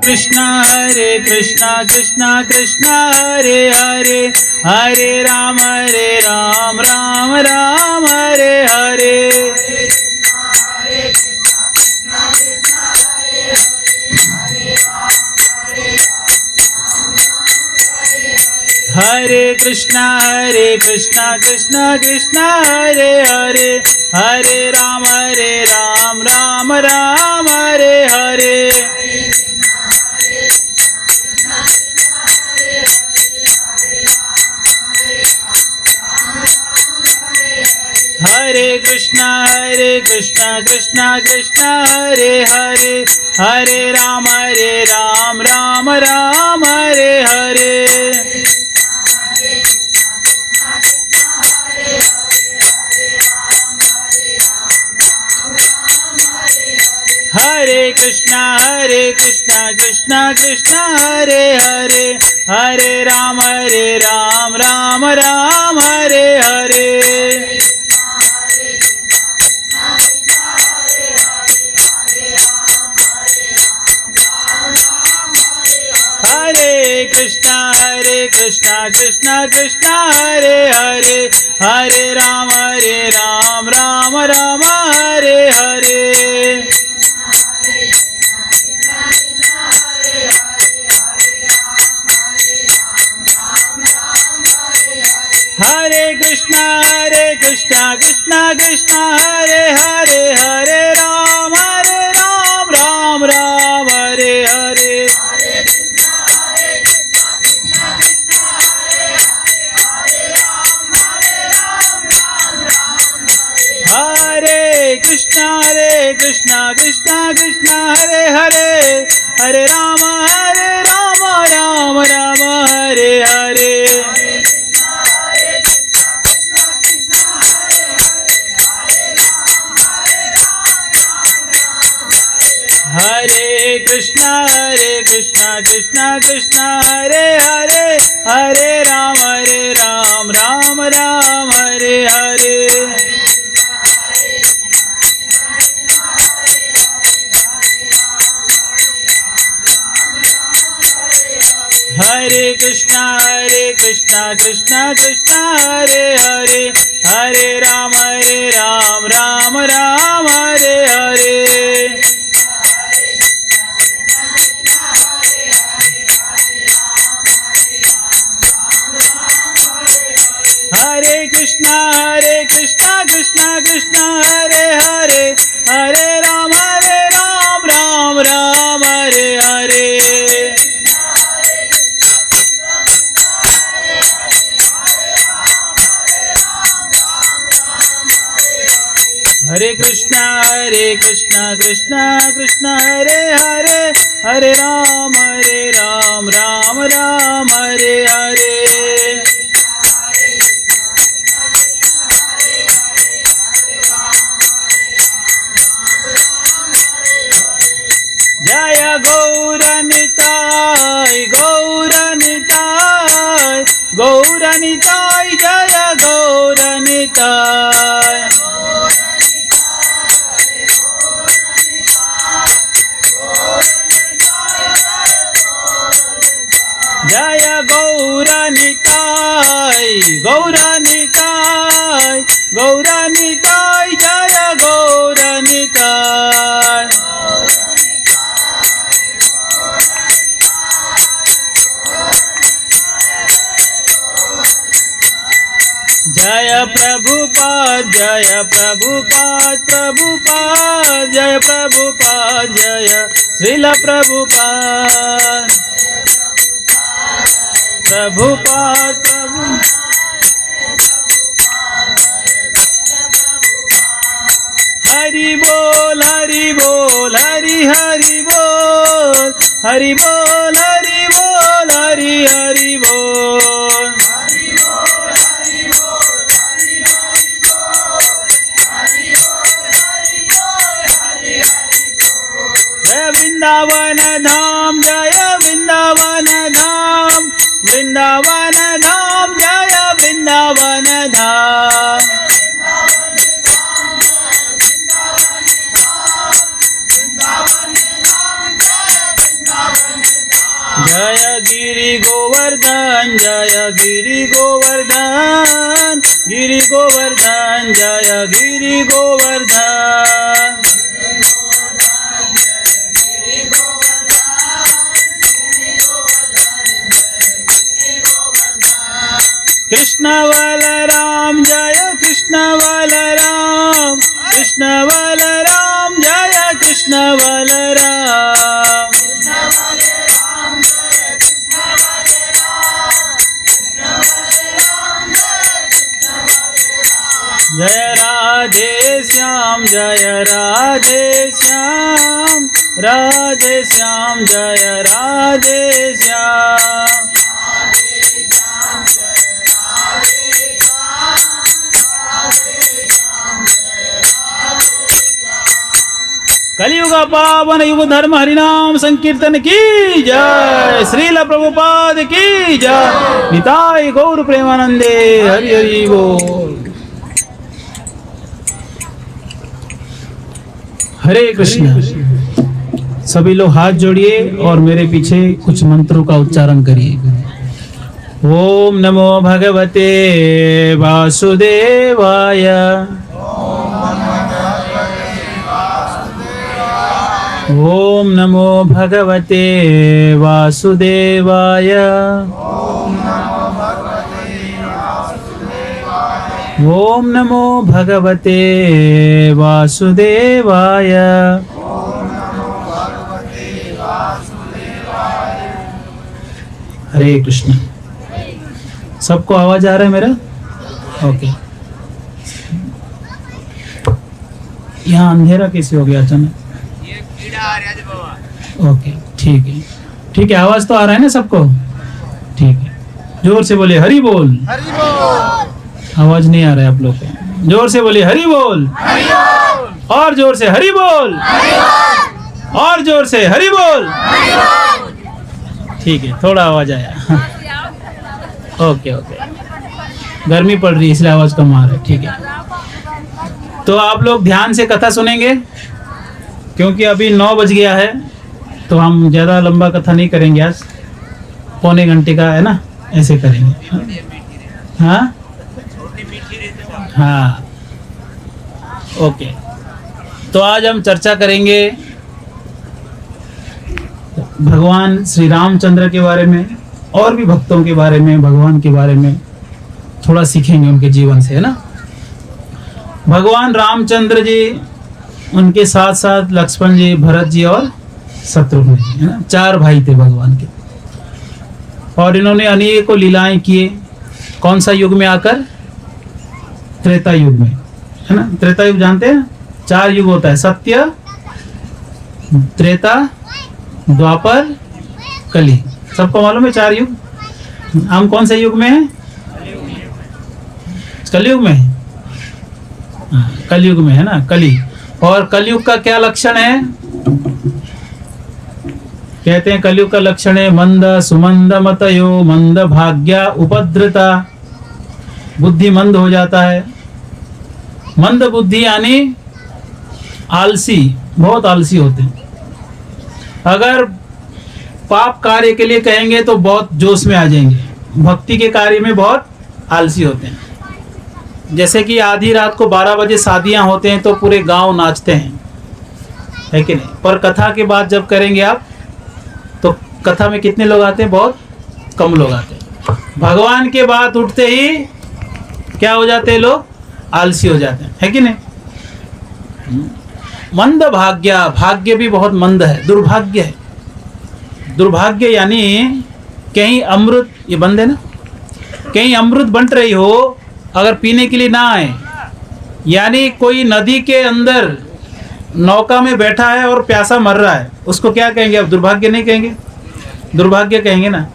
कृष्णा कृष्णा कृष्णा हरे हरे, हरे राम राम राम हरे हरे। हरे कृष्णा कृष्णा कृष्णा हरे हरे, हरे राम राम राम हरे हरे। हरे कृष्णा कृष्णा कृष्णा हरे हरे, हरे राम राम राम हरे हरे। हरे कृष्णा कृष्णा कृष्णा हरे हरे, हरे राम राम राम हरे हरे। हरे कृष्णा कृष्णा कृष्णा हरे हरे, हरे राम राम राम हरे हरे। हरे कृष्णा कृष्णा कृष्णा हरे हरे, हरे राम राम राम हरे हरे। हरे कृष्णा कृष्णा हरे हरे, हरे राम राम राम हरे हरे। हरे कृष्णा कृष्णा हरे हरे, हरे राम राम राम हरे हरे। हरे कृष्णा कृष्णा हरे हरे, हरे राम राम राम हरे हरे। हरे कृष्णा कृष्णा हरे हरे, हरे राम राम हरे हरे। हरे कृष्णा कृष्णा हरे हरे, हरे राम राम राम हरे हरे। जय गौरनिताय गौरनिताय गौरनिताय, जय गौरनिताय। जय गौरनिताय गौरनिताय गौरनिताय, जय गौरनिताय। जय प्रभुपाद प्रभुपाद जय प्रभुपाद, जय श्रील प्रभुपाद प्रभुपाद। हरि बोल हरि बोल, हरि हरि बोल, हरि बोल हरि बोल, हरि हरि बोल। जय वृंदावन धाम, जय वृंदावन धाम, वृंदावन धाम, जय वृंदावन धाम। जय गिरि गोवर्धन, गिरि गोवर्धन जय गिरि गोवर्धन। कृष्ण बलराम जय कृष्ण बलराम, कृष्ण बलराम जय कृष्ण बलराम। जय राधे श्याम जय राधे श्याम, राधे श्याम जय राधे श्याम। कलियुग पावन युग धर्म हरिनाम संकीर्तन की जय, श्रील प्रभुपाद की जय, निताय गौर प्रेमानंदे, हरि हरि बोल। हरे कृष्ण। सभी लोग हाथ जोड़िए और मेरे पीछे कुछ मंत्रों का उच्चारण करिए। ओम नमो भगवते वासुदेवाय, ओम नमो भगवते वासुदेवाय, ओम नमो भगवते वासुदेवाय। हरे कृष्ण। सबको आवाज आ रहा है मेरा? ओके। यहाँ अंधेरा कैसे हो गया अचानक? ओके, ठीक है, ठीक है। आवाज तो आ रहा है ना सबको? ठीक है, जोर से बोलिए हरि बोल। हरि बोल। आवाज नहीं आ रहा है आप लोग को, जोर से बोलिए हरि बोल। हरि बोल। और जोर से हरि बोल। हरि बोल। और जोर से हरि बोल। हरि बोल। ठीक है, थोड़ा आवाज आया। ओके ओके, गर्मी पड़ रही है इसलिए आवाज कम आ रहा है। ठीक है, तो आप लोग ध्यान से कथा सुनेंगे क्योंकि अभी 9 बज गया है, तो हम ज़्यादा लंबा कथा नहीं करेंगे आज, पौने घंटे का है ना, ऐसे करेंगे। हाँ हाँ, ओके। तो आज हम चर्चा करेंगे भगवान श्री रामचंद्र के बारे में और भी भक्तों के बारे में, भगवान के बारे में थोड़ा सीखेंगे उनके जीवन से, है ना। भगवान रामचंद्र जी, उनके साथ साथ लक्ष्मण जी, भरत जी और शत्रुघ्न जी, है ना, 4 भाई थे भगवान के। और इन्होंने अनेकों लीलाएं किए। कौन सा युग में आकर? त्रेता युग में, है ना। त्रेता युग जानते हैं? 4 युग होता है, सत्य, त्रेता, द्वापर, कली। सबको मालूम है 4 युग? हम कौन से युग में हैं? कलयुग में। कलयुग में, है ना, कली। और कलयुग का क्या लक्षण है? कहते हैं कलयुग का लक्षण है मंद सुमंद मतयो, मंद भाग्य उपद्रता। बुद्धि मंद हो जाता है। मंद बुद्धि यानी आलसी, बहुत आलसी होते हैं। अगर पाप कार्य के लिए कहेंगे तो बहुत जोश में आ जाएंगे, भक्ति के कार्य में बहुत आलसी होते हैं। जैसे कि आधी रात को 12 बजे शादियां होते हैं तो पूरे गांव नाचते हैं, है कि नहीं। पर कथा के बाद जब करेंगे आप, तो कथा में कितने लोग आते हैं? बहुत कम लोग आते हैं। भगवान के बाद उठते ही क्या हो जाते हैं लोग? आलसी हो जाते हैं, है कि नहीं। मंद भाग्य, भाग्य भी बहुत मंद है, दुर्भाग्य है। दुर्भाग्य यानी कहीं अमृत, ये बंद है ना, कहीं अमृत बंट रही हो, अगर पीने के लिए ना आए, यानी कोई नदी के अंदर नौका में बैठा है और प्यासा मर रहा है, उसको क्या कहेंगे? अब दुर्भाग्य नहीं कहेंगे, दुर्भाग्य कहेंगे ना।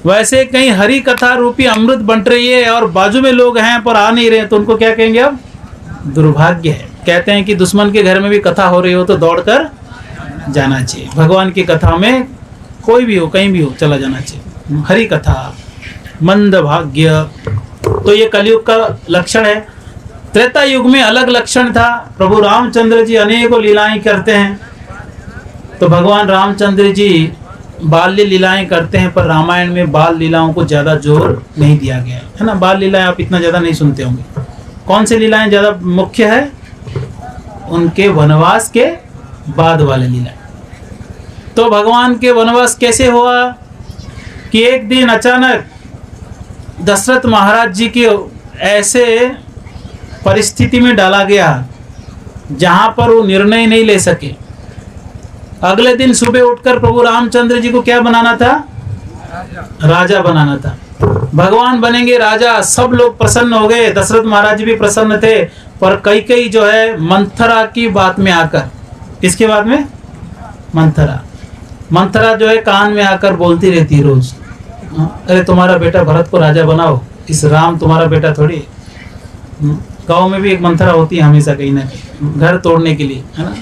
वैसे कहीं हरि कथा रूपी अमृत बंट रही है और बाजू में लोग हैं पर आ नहीं रहे, तो उनको क्या कहेंगे? अब दुर्भाग्य है। कहते हैं कि दुश्मन के घर में भी कथा हो रही हो तो दौड़कर जाना चाहिए। भगवान की कथा में कोई भी हो, कहीं भी हो, चला जाना चाहिए। हरि कथा, मंद भाग्य, तो ये कलयुग का लक्षण है। त्रेता युग में अलग लक्षण था। प्रभु रामचंद्र जी अनेकों लीलाएं करते हैं। तो भगवान रामचंद्र जी बाल्य लीलाएं करते हैं, पर रामायण में बाल लीलाओं को ज़्यादा जोर नहीं दिया गया है ना। बाल लीलाएं आप इतना ज़्यादा नहीं सुनते होंगे। कौन सी लीलाएं ज़्यादा मुख्य है? उनके वनवास के बाद वाले लीलाएं। तो भगवान के वनवास कैसे हुआ कि एक दिन अचानक दशरथ महाराज जी के ऐसे परिस्थिति में डाला गया जहां पर वो निर्णय नहीं ले सके। अगले दिन सुबह उठकर प्रभु रामचंद्र जी को क्या बनाना था? राजा बनाना था। भगवान बनेंगे राजा, सब लोग प्रसन्न हो गए, दशरथ महाराज जी भी प्रसन्न थे। पर कई जो है मंथरा की बात में आकर, किसके बात में? मंथरा जो है कान में आकर बोलती रहती है रोज, अरे तुम्हारा बेटा भरत को राजा बनाओ, इस राम तुम्हारा बेटा थोड़ी है। गाँव में भी एक मंथरा होती है हमेशा, कहीं ना कहीं घर तोड़ने के लिए, है ना।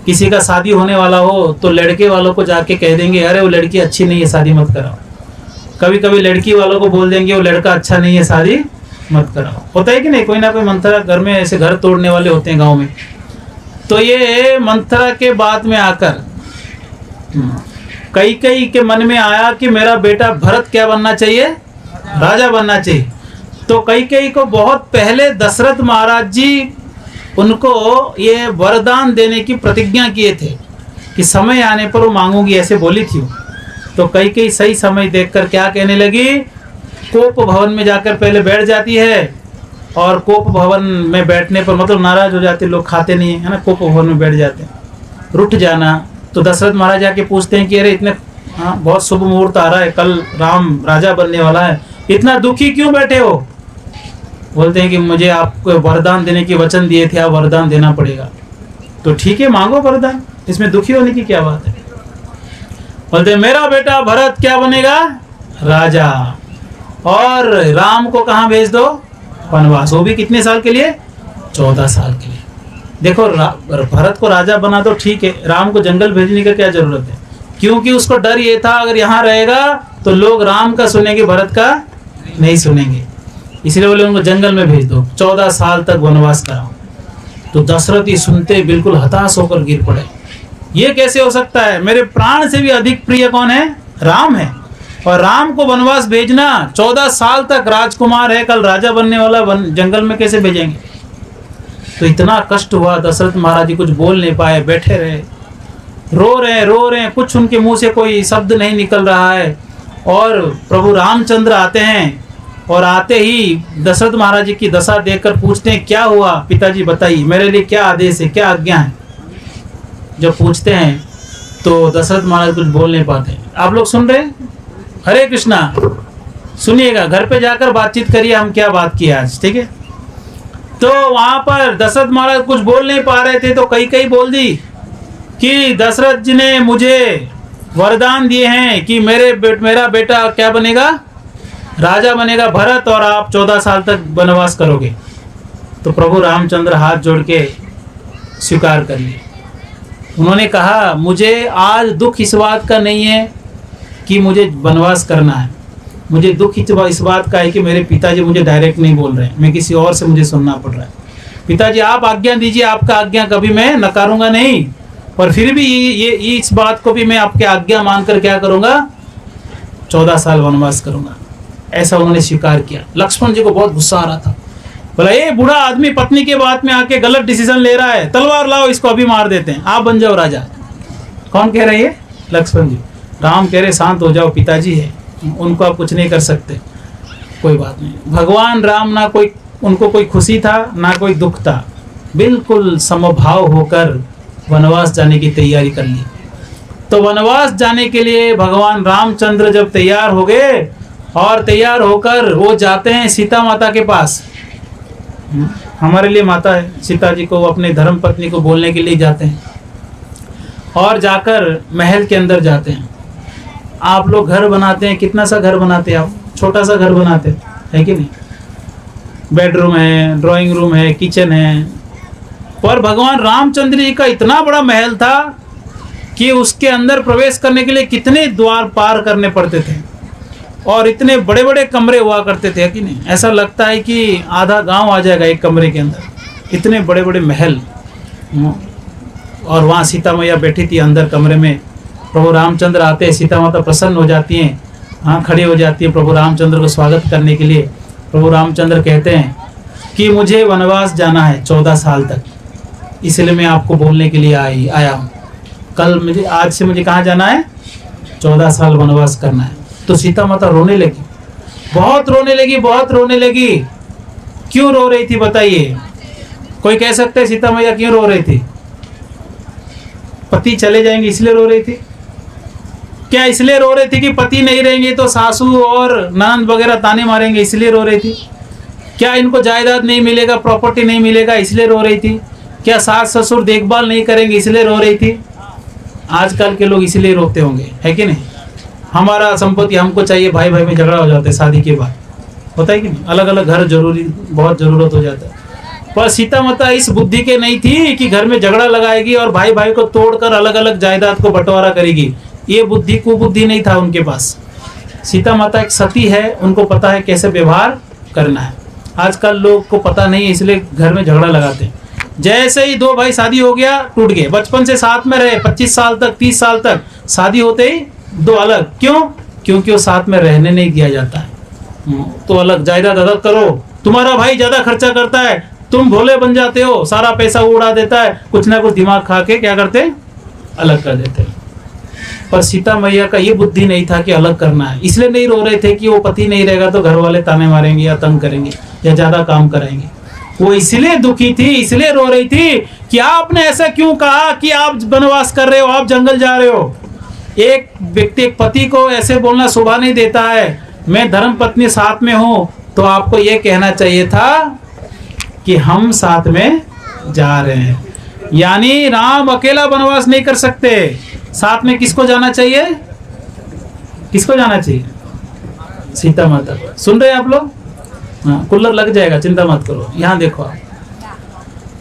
किसी का शादी होने वाला हो तो लड़के वालों को जाके कह देंगे अरे वो लड़की अच्छी नहीं है, शादी मत कराओ। कभी कभी लड़की वालों को बोल देंगे वो लड़का अच्छा नहीं है, शादी मत कराओ। होता है कि नहीं? कोई ना कोई मंथरा घर में ऐसे घर तोड़ने वाले होते हैं गांव में। तो ये मंथरा के बाद में आकर कई के मन में आया कि मेरा बेटा भरत क्या बनना चाहिए? राजा बनना चाहिए। तो कई को बहुत पहले दशरथ महाराज जी उनको ये वरदान देने की प्रतिज्ञा किए थे कि समय आने पर वो मांगूंगी, ऐसे बोली थी। तो कई सही समय देखकर क्या कहने लगी? कोप भवन में जाकर पहले बैठ जाती है, और कोप भवन में बैठने पर मतलब नाराज हो जाते लोग, खाते नहीं है ना, कोप भवन में बैठ जाते हैं, रुठ जाना। तो दशरथ महाराज जाके पूछते हैं कि अरे इतने बहुत शुभ मुहूर्त आ रहा है, कल राम राजा बनने वाला है, इतना दुखी क्यों बैठे हो? बोलते हैं कि मुझे आपको वरदान देने की वचन दिए थे, आप वरदान देना पड़ेगा। तो ठीक है, मांगो वरदान, इसमें दुखी होने की क्या बात है। बोलते हैं मेरा बेटा भरत क्या बनेगा? राजा। और राम को कहाँ भेज दो? वनवास। वो भी कितने साल के लिए? 14 साल के लिए। देखो भरत को राजा बना तो ठीक है, राम को जंगल भेजने का क्या जरूरत है? क्योंकि उसको डर ये था अगर यहाँ रहेगा तो लोग राम का सुनेंगे, भरत का नहीं सुनेंगे। इसलिए बोले उनको जंगल में भेज दो, 14 साल तक वनवास कराओ। तो दशरथ ये सुनते बिल्कुल हताश होकर गिर पड़े। ये कैसे हो सकता है? मेरे प्राण से भी अधिक प्रिय कौन है? राम है। और राम को वनवास भेजना, 14 साल तक राजकुमार है, कल राजा बनने वाला, जंगल में कैसे भेजेंगे? तो इतना कष्ट हुआ, दशरथ महाराज जी कुछ बोल नहीं पाए, बैठे रहे, रो रहे हैं, कुछ उनके मुंह से कोई शब्द नहीं निकल रहा है। और प्रभु रामचंद्र आते हैं, और आते ही दशरथ महाराज जी की दशा देखकर पूछते हैं क्या हुआ पिताजी, बताइए मेरे लिए क्या आदेश है, क्या आज्ञा है। जब पूछते हैं तो दशरथ महाराज कुछ बोल नहीं पाते। आप लोग सुन रहे हैं? हरे कृष्णा, सुनिएगा, घर पे जाकर बातचीत करिए हम क्या बात की आज, ठीक है। तो वहां पर दशरथ महाराज कुछ बोल नहीं पा रहे थे, तो कई बोल दी कि दशरथ जी ने मुझे वरदान दिए हैं कि मेरा बेटा क्या बनेगा? राजा बनेगा भरत, और आप 14 साल तक वनवास करोगे। तो प्रभु रामचंद्र हाथ जोड़ के स्वीकार कर लिए। उन्होंने कहा मुझे आज दुख इस बात का नहीं है कि मुझे वनवास करना है, मुझे दुख इस बात का है कि मेरे पिताजी मुझे डायरेक्ट नहीं बोल रहे हैं, मैं किसी और से मुझे सुनना पड़ रहा है। पिताजी आप आज्ञा दीजिए, आपका आज्ञा कभी मैं नकारूंगा नहीं, पर फिर भी ये इस बात को भी मैं आपके आज्ञा मानकर क्या करूंगा? 14 साल वनवास करूंगा। ऐसा उन्होंने स्वीकार किया। लक्ष्मण जी को बहुत गुस्सा आ रहा था, बोला ये बूढ़ा आदमी पत्नी के बात में आके गलत डिसीजन ले रहा है, तलवार लाओ, इसको अभी मार देते हैं, आप बन जाओ राजा। कौन कह रहे हैं? लक्ष्मण जी। राम कह रहे शांत हो जाओ, पिताजी है, उनको आप कुछ नहीं कर सकते, कोई बात नहीं। भगवान राम ना कोई उनको कोई खुशी था ना कोई दुख था, बिल्कुल समभाव होकर वनवास जाने की तैयारी कर ली। तो वनवास जाने के लिए भगवान रामचंद्र जब तैयार हो गए, और तैयार होकर वो जाते हैं सीता माता के पास। हमारे लिए माता है, सीता जी को अपने धर्म पत्नी को बोलने के लिए जाते हैं, और जाकर महल के अंदर जाते हैं। आप लोग घर बनाते हैं, कितना सा घर बनाते हैं आप? छोटा सा घर बनाते हैं कि नहीं? बेडरूम है, ड्राइंग रूम है, किचन है। पर भगवान रामचंद्र जी का इतना बड़ा महल था कि उसके अंदर प्रवेश करने के लिए कितने द्वार पार करने पड़ते थे, और इतने बड़े बड़े कमरे हुआ करते थे कि नहीं? ऐसा लगता है कि आधा गांव आ जाएगा एक कमरे के अंदर, इतने बड़े बड़े महल। और वहाँ सीता मैया बैठी थी अंदर कमरे में, प्रभु रामचंद्र आते हैं, सीता माता प्रसन्न हो जाती हैं, हाँ खड़ी हो जाती है प्रभु रामचंद्र को स्वागत करने के लिए। प्रभु रामचंद्र कहते हैं कि मुझे वनवास जाना है 14 साल तक, इसलिए मैं आपको बोलने के लिए आया हूँ। कल मुझे, आज से मुझे कहाँ जाना है? 14 साल वनवास करना है। तो सीता माता रोने लगी, बहुत रोने लगी, बहुत रोने लगी। क्यों रो रही थी बताइए? कोई कह सकता है सीता मैया क्यों रो रही थी? पति चले जाएंगे इसलिए रो रही थी? क्या इसलिए रो रही थी कि पति नहीं रहेंगे तो सासू और ननद वगैरह ताने मारेंगे इसलिए रो रही थी? क्या इनको जायदाद नहीं मिलेगा, प्रॉपर्टी नहीं मिलेगा इसलिए रो रही थी? क्या सास ससुर देखभाल नहीं करेंगे इसलिए रो रही थी? आजकल के लोग इसलिए रोते होंगे, है कि नहीं? हमारा संपत्ति हमको चाहिए, भाई भाई में झगड़ा हो जाता है शादी के बाद, होता है कि नहीं? अलग अलग घर जरूरी, बहुत जरूरत हो जाता है। पर सीता माता इस बुद्धि के नहीं थी कि घर में झगड़ा लगाएगी और भाई भाई को तोड़कर अलग अलग जायदाद को बंटवारा करेगी। ये बुद्धि कुबुद्धि नहीं था उनके पास। सीता माता एक सती है, उनको पता है कैसे व्यवहार करना है। आजकल लोग को पता नहीं है, इसलिए घर में झगड़ा लगाते हैं। जैसे ही दो भाई शादी हो गया टूट गए, बचपन से साथ में रहे 25 साल तक 30 साल तक, शादी होते ही दो अलग। क्यों? क्योंकि वो साथ में रहने नहीं दिया जाता है। तो अलग, जायदाद अलग करो, तुम्हारा भाई ज्यादा खर्चा करता है, तुम भोले बन जाते हो, सारा पैसा उड़ा देता है, कुछ ना कुछ दिमाग खा के क्या करते? अलग कर देते। पर सीता मैया का ये बुद्धि नहीं था कि अलग करना है, इसलिए नहीं रो रहे थे कि वो पति नहीं रहेगा तो घर वाले ताने मारेंगे या तंग करेंगे या ज्यादा काम कराएंगे। वो इसलिए दुखी थी, इसलिए रो रही थी कि आपने ऐसा क्यों कहा कि आप वनवास कर रहे हो, आप जंगल जा रहे हो। एक व्यक्ति, एक पति को ऐसे बोलना शोभा नहीं देता है। मैं धर्म पत्नी साथ में हूं तो आपको ये कहना चाहिए था कि हम साथ में जा रहे हैं। यानी राम अकेला वनवास नहीं कर सकते, साथ में किसको जाना चाहिए? किसको जाना चाहिए? सीता माता। सुन रहे हैं आप लोग? हाँ, कूलर लग जाएगा, चिंता मत करो, यहाँ देखो आप।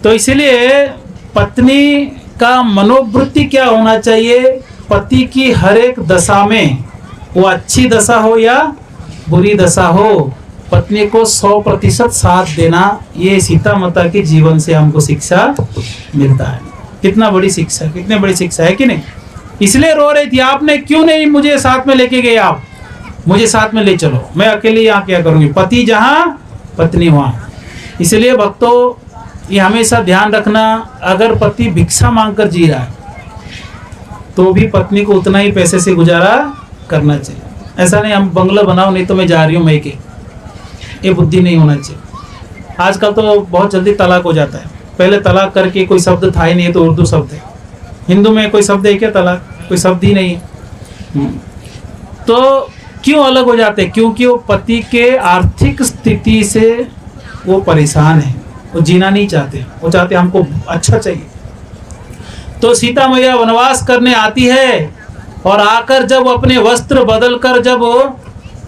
तो इसीलिए पत्नी का मनोवृत्ति क्या होना चाहिए? पति की हर एक दशा में, वो अच्छी दशा हो या बुरी दशा हो, पत्नी को 100% साथ देना। ये सीता माता के जीवन से हमको शिक्षा मिलता है। कितना बड़ी शिक्षा, कितनी बड़ी शिक्षा है कि नहीं? इसलिए रो रही थी, आपने क्यों नहीं मुझे साथ में लेके गए? आप मुझे साथ में ले चलो, मैं अकेले यहाँ क्या करूंगी? पति जहाँ पत्नी वहाँ। इसलिए भक्तों, ये हमेशा ध्यान रखना, अगर पति भिक्षा मांगकर जी रहा है तो भी पत्नी को उतना ही पैसे से गुजारा करना चाहिए। ऐसा नहीं हम बंगला बनाओ नहीं तो मैं जा रही हूँ मैके, ये बुद्धि नहीं होना चाहिए। आजकल तो बहुत जल्दी तलाक हो जाता है। पहले तलाक करके कोई शब्द था ही नहीं, तो उर्दू शब्द है। हिंदू में कोई शब्द है क्या तलाक? कोई शब्द ही नहीं है। तो क्यों अलग हो जाते हैं? क्योंकि वो पति के आर्थिक स्थिति से वो परेशान है, वो जीना नहीं चाहते, वो चाहते हमको अच्छा चाहिए। तो सीता मैया वनवास करने आती है और आकर जब अपने वस्त्र बदलकर जब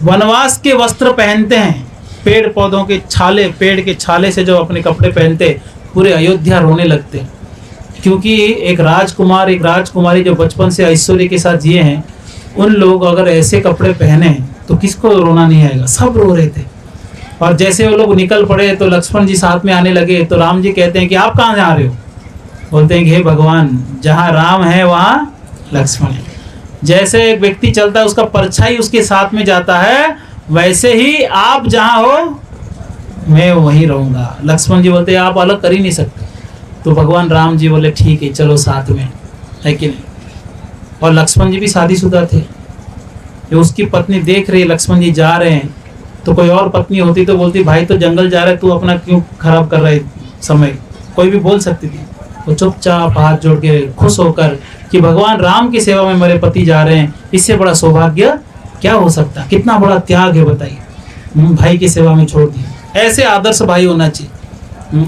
वनवास के वस्त्र पहनते हैं, पेड़ पौधों के छाले, पेड़ के छाले से जब अपने कपड़े पहनते, पूरे अयोध्या रोने लगते। क्योंकि एक राजकुमार, एक राजकुमारी जो बचपन से ऐश्वर्य के साथ जिए हैं, उन लोग अगर ऐसे कपड़े पहने तो किसको रोना नहीं आएगा? सब रो रहे थे। और जैसे वो लोग निकल पड़े तो लक्ष्मण जी साथ में आने लगे। तो राम जी कहते हैं कि आप कहाँ जा रहे हो? बोलते हैं कि हे भगवान, जहाँ राम है वहाँ लक्ष्मण है। जैसे एक व्यक्ति चलता है उसका परछाई उसके साथ में जाता है, वैसे ही आप जहाँ हो मैं वहीं रहूँगा। लक्ष्मण जी बोलते हैं आप अलग कर ही नहीं सकते। तो भगवान राम जी बोले ठीक है चलो साथ में, है कि नहीं? और लक्ष्मण जी भी शादीशुदा थे। जो उसकी पत्नी देख रही, लक्ष्मण जी जा रहे हैं, तो कोई और पत्नी होती तो बोलती भाई तो जंगल जा रहा है, तू अपना क्यों खराब कर रहा है समय? कोई भी बोल सकती थी। वो चुपचाप हाथ जोड़ के खुश होकर कि भगवान राम की सेवा में मेरे पति जा रहे हैं, इससे बड़ा सौभाग्य क्या हो सकता है? कितना बड़ा त्याग है बताइए, भाई की सेवा में छोड़ दिया। ऐसे आदर्श भाई होना चाहिए।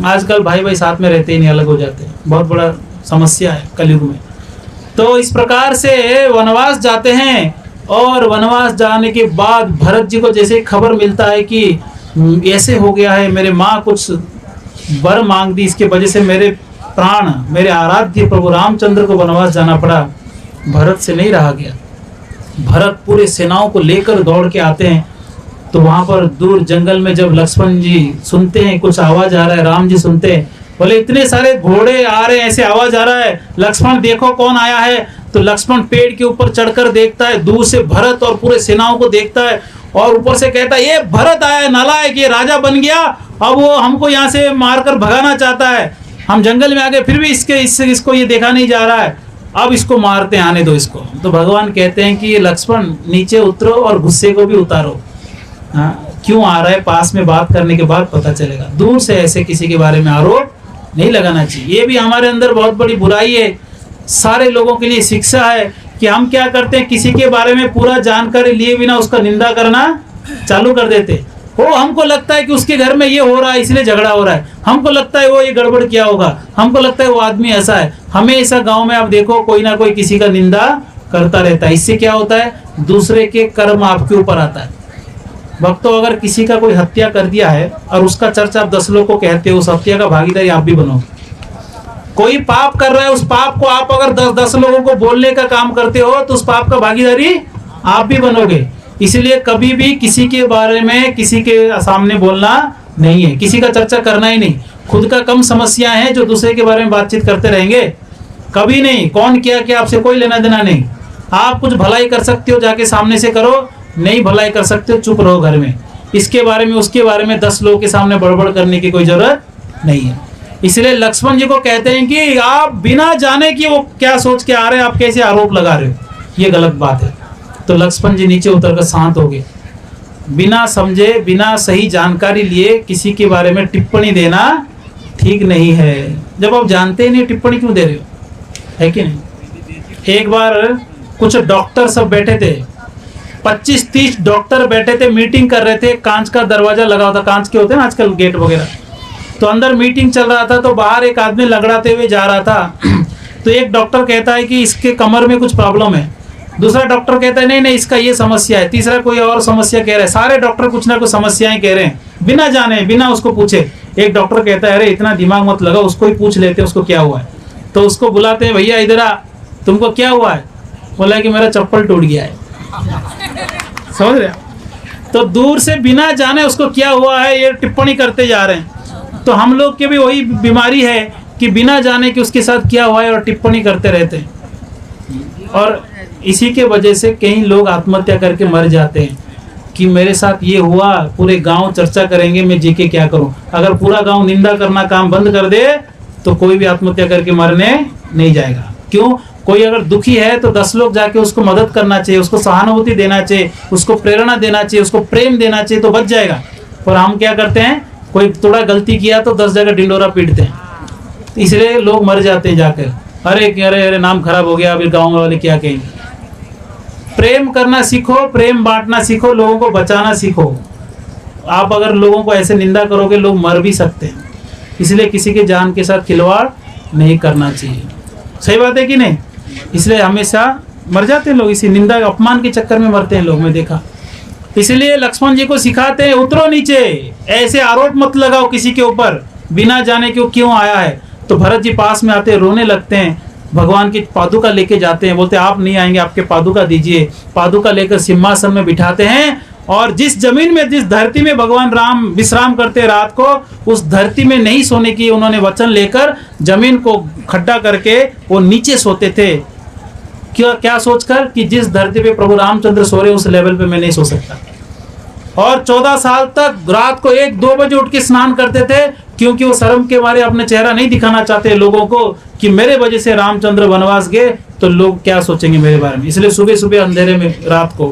आजकल भाई भाई साथ में रहते ही नहीं, अलग हो जाते हैं। बहुत बड़ा समस्या है कलयुग में। तो इस प्रकार से वनवास जाते हैं और वनवास जाने के बाद भरत जी को जैसे खबर मिलता है कि ऐसे हो गया है, मेरे माँ कुछ वर मांग दी, इसके वजह से मेरे प्राण, मेरे आराध्य प्रभु रामचंद्र को वनवास जाना पड़ा। भरत से नहीं रहा गया। भरत पूरे सेनाओं को लेकर दौड़ के आते हैं। तो वहां पर दूर जंगल में जब लक्ष्मण जी सुनते हैं कुछ आवाज आ रहा है, राम जी सुनते हैं, बोले इतने सारे घोड़े आ रहे हैं, ऐसे आवाज आ रहा है, लक्ष्मण देखो कौन आया है। तो लक्ष्मण पेड़ के ऊपर चढ़कर देखता है, दूर से भरत और पूरे सेनाओं को देखता है और ऊपर से कहता है ये भरत आया नालायक, ये राजा बन गया, अब वो हमको यहाँ से मारकर भगाना चाहता है। हम जंगल में आ गए फिर भी इसको ये देखा नहीं जा रहा है, अब इसको मारते हैं, आने दो इसको। तो भगवान कहते हैं कि ये लक्ष्मण नीचे उतरो और गुस्से को भी उतारो। हाँ, क्यों आ रहा है पास में बात करने के बाद पता चलेगा। दूर से ऐसे किसी के बारे में आरोप नहीं लगाना चाहिए। ये भी हमारे अंदर बहुत बड़ी बुराई है। सारे लोगों के लिए शिक्षा है कि हम क्या करते हैं, किसी के बारे में पूरा जानकारी लिए बिना उसका निंदा करना चालू कर देते। वो हमको लगता है कि उसके घर में ये हो रहा है इसलिए झगड़ा हो रहा है, हमको लगता है वो ये गड़बड़ किया होगा, हमको लगता है वो आदमी ऐसा है। हमेशा गांव में आप देखो कोई ना कोई किसी का निंदा करता रहता है। इससे क्या होता है, दूसरे के कर्म आपके ऊपर आता है। भक्तों, अगर किसी का कोई हत्या कर दिया है और उसका चर्चा आप 10 लोग को कहते हो, उस हत्या का भागीदारी आप भी बनोगे। कोई पाप कर रहा है, उस पाप को आप अगर 10 लोगों को बोलने का काम करते हो तो उस पाप का भागीदारी आप भी बनोगे। इसलिए कभी भी किसी के बारे में किसी के सामने बोलना नहीं है, किसी का चर्चा करना ही नहीं। खुद का कम समस्याएं हैं जो दूसरे के बारे में बातचीत करते रहेंगे, कभी नहीं। कौन किया क्या आपसे कोई लेना देना नहीं। आप कुछ भलाई कर सकते हो जाके सामने से करो, नहीं भलाई कर सकते हो चुप रहो घर में। इसके बारे में उसके बारे में 10 लोगों के सामने बड़बड़ करने की कोई जरूरत नहीं है। इसलिए लक्ष्मण जी को कहते हैं कि आप बिना जाने कि वो क्या सोच के आ रहे हैं, आप कैसे आरोप लगा रहे हो, ये गलत बात है। तो लक्ष्मण जी नीचे उतरकर शांत हो गए। बिना समझे बिना सही जानकारी लिए किसी के बारे में टिप्पणी देना ठीक नहीं है। जब आप जानते ही नहीं टिप्पणी क्यों दे रहे हो, है कि नहीं। एक बार कुछ डॉक्टर सब बैठे थे, 25-30 डॉक्टर बैठे थे, मीटिंग कर रहे थे। कांच का दरवाजा लगा होता, कांच के होते हैं ना आजकल गेट वगैरह, तो अंदर मीटिंग चल रहा था। तो बाहर एक आदमी लगड़ाते हुए जा रहा था। तो एक डॉक्टर कहता है कि इसके कमर में कुछ प्रॉब्लम है, दूसरा डॉक्टर कहता है नहीं नहीं इसका ये समस्या है, तीसरा कोई और समस्या कह रहा है। सारे डॉक्टर कुछ ना कुछ समस्याएं कह रहे हैं बिना जाने बिना उसको पूछे। एक डॉक्टर कहता है अरे इतना दिमाग मत लगाओ, उसको ही पूछ लेते उसको क्या हुआ है। तो उसको बुलाते हैं, भैया इधर आ, तुमको क्या हुआ है। बोला कि मेरा चप्पल टूट गया है। समझ रहे। तो दूर से बिना जाने उसको क्या हुआ है ये टिप्पणी करते जा रहे हैं। तो हम लोग के भी वही बीमारी है कि बिना जाने कि उसके साथ क्या हुआ है और टिप्पणी करते रहते हैं। और इसी के वजह से कई लोग आत्महत्या करके मर जाते हैं कि मेरे साथ ये हुआ, पूरे गांव चर्चा करेंगे मैं जी के क्या करूं। अगर पूरा गांव निंदा करना काम बंद कर दे तो कोई भी आत्महत्या करके मरने नहीं जाएगा। क्यों, कोई अगर दुखी है तो 10 लोग जाके उसको मदद करना चाहिए, उसको सहानुभूति देना चाहिए, उसको प्रेरणा देना चाहिए, उसको प्रेम देना चाहिए तो बच जाएगा। पर हम क्या करते हैं, कोई थोड़ा गलती किया तो 10 जगह ढिंडोरा पीटते हैं, इसलिए लोग मर जाते हैं जाकर। अरे अरे अरे नाम खराब हो गया, अभी गाँव वाले क्या कहेंगे। प्रेम करना सीखो, प्रेम बांटना सीखो, लोगों को बचाना सीखो। आप अगर लोगों को ऐसे निंदा करोगे लोग मर भी सकते हैं, इसलिए किसी के जान के साथ खिलवाड़ नहीं करना चाहिए। सही बात है कि नहीं। इसलिए हमेशा मर जाते हैं लोग, इसी निंदा अपमान के चक्कर में मरते हैं लोग, मैं देखा। इसलिए लक्ष्मण जी को सिखाते हैं उतरो नीचे, ऐसे आरोप मत लगाओ किसी के ऊपर बिना जाने क्यों आया है। तो भरत जी पास में आते रोने लगते हैं, भगवान की पादुका लेके जाते हैं, बोलते आप नहीं आएंगे, आपके पादुका दीजिए। पादुका लेकर सिंहासन में बिठाते हैं और जिस जमीन में जिस धरती में भगवान राम विश्राम करते रात को, उस धरती में नहीं सोने की उन्होंने वचन लेकर जमीन को खड्डा करके वो नीचे सोते थे। क्या सोचकर कि जिस धरती पे प्रभु रामचंद्र सो रहे उस लेवल पे मैं नहीं सो सकता। और 14 साल तक रात को 1-2 बजे उठ के स्नान करते थे, क्योंकि वो शर्म के मारे अपने चेहरा नहीं दिखाना चाहते लोगों को कि मेरे वजह से रामचंद्र वनवास गए तो लोग क्या सोचेंगे मेरे बारे में। इसलिए सुबह सुबह अंधेरे में रात को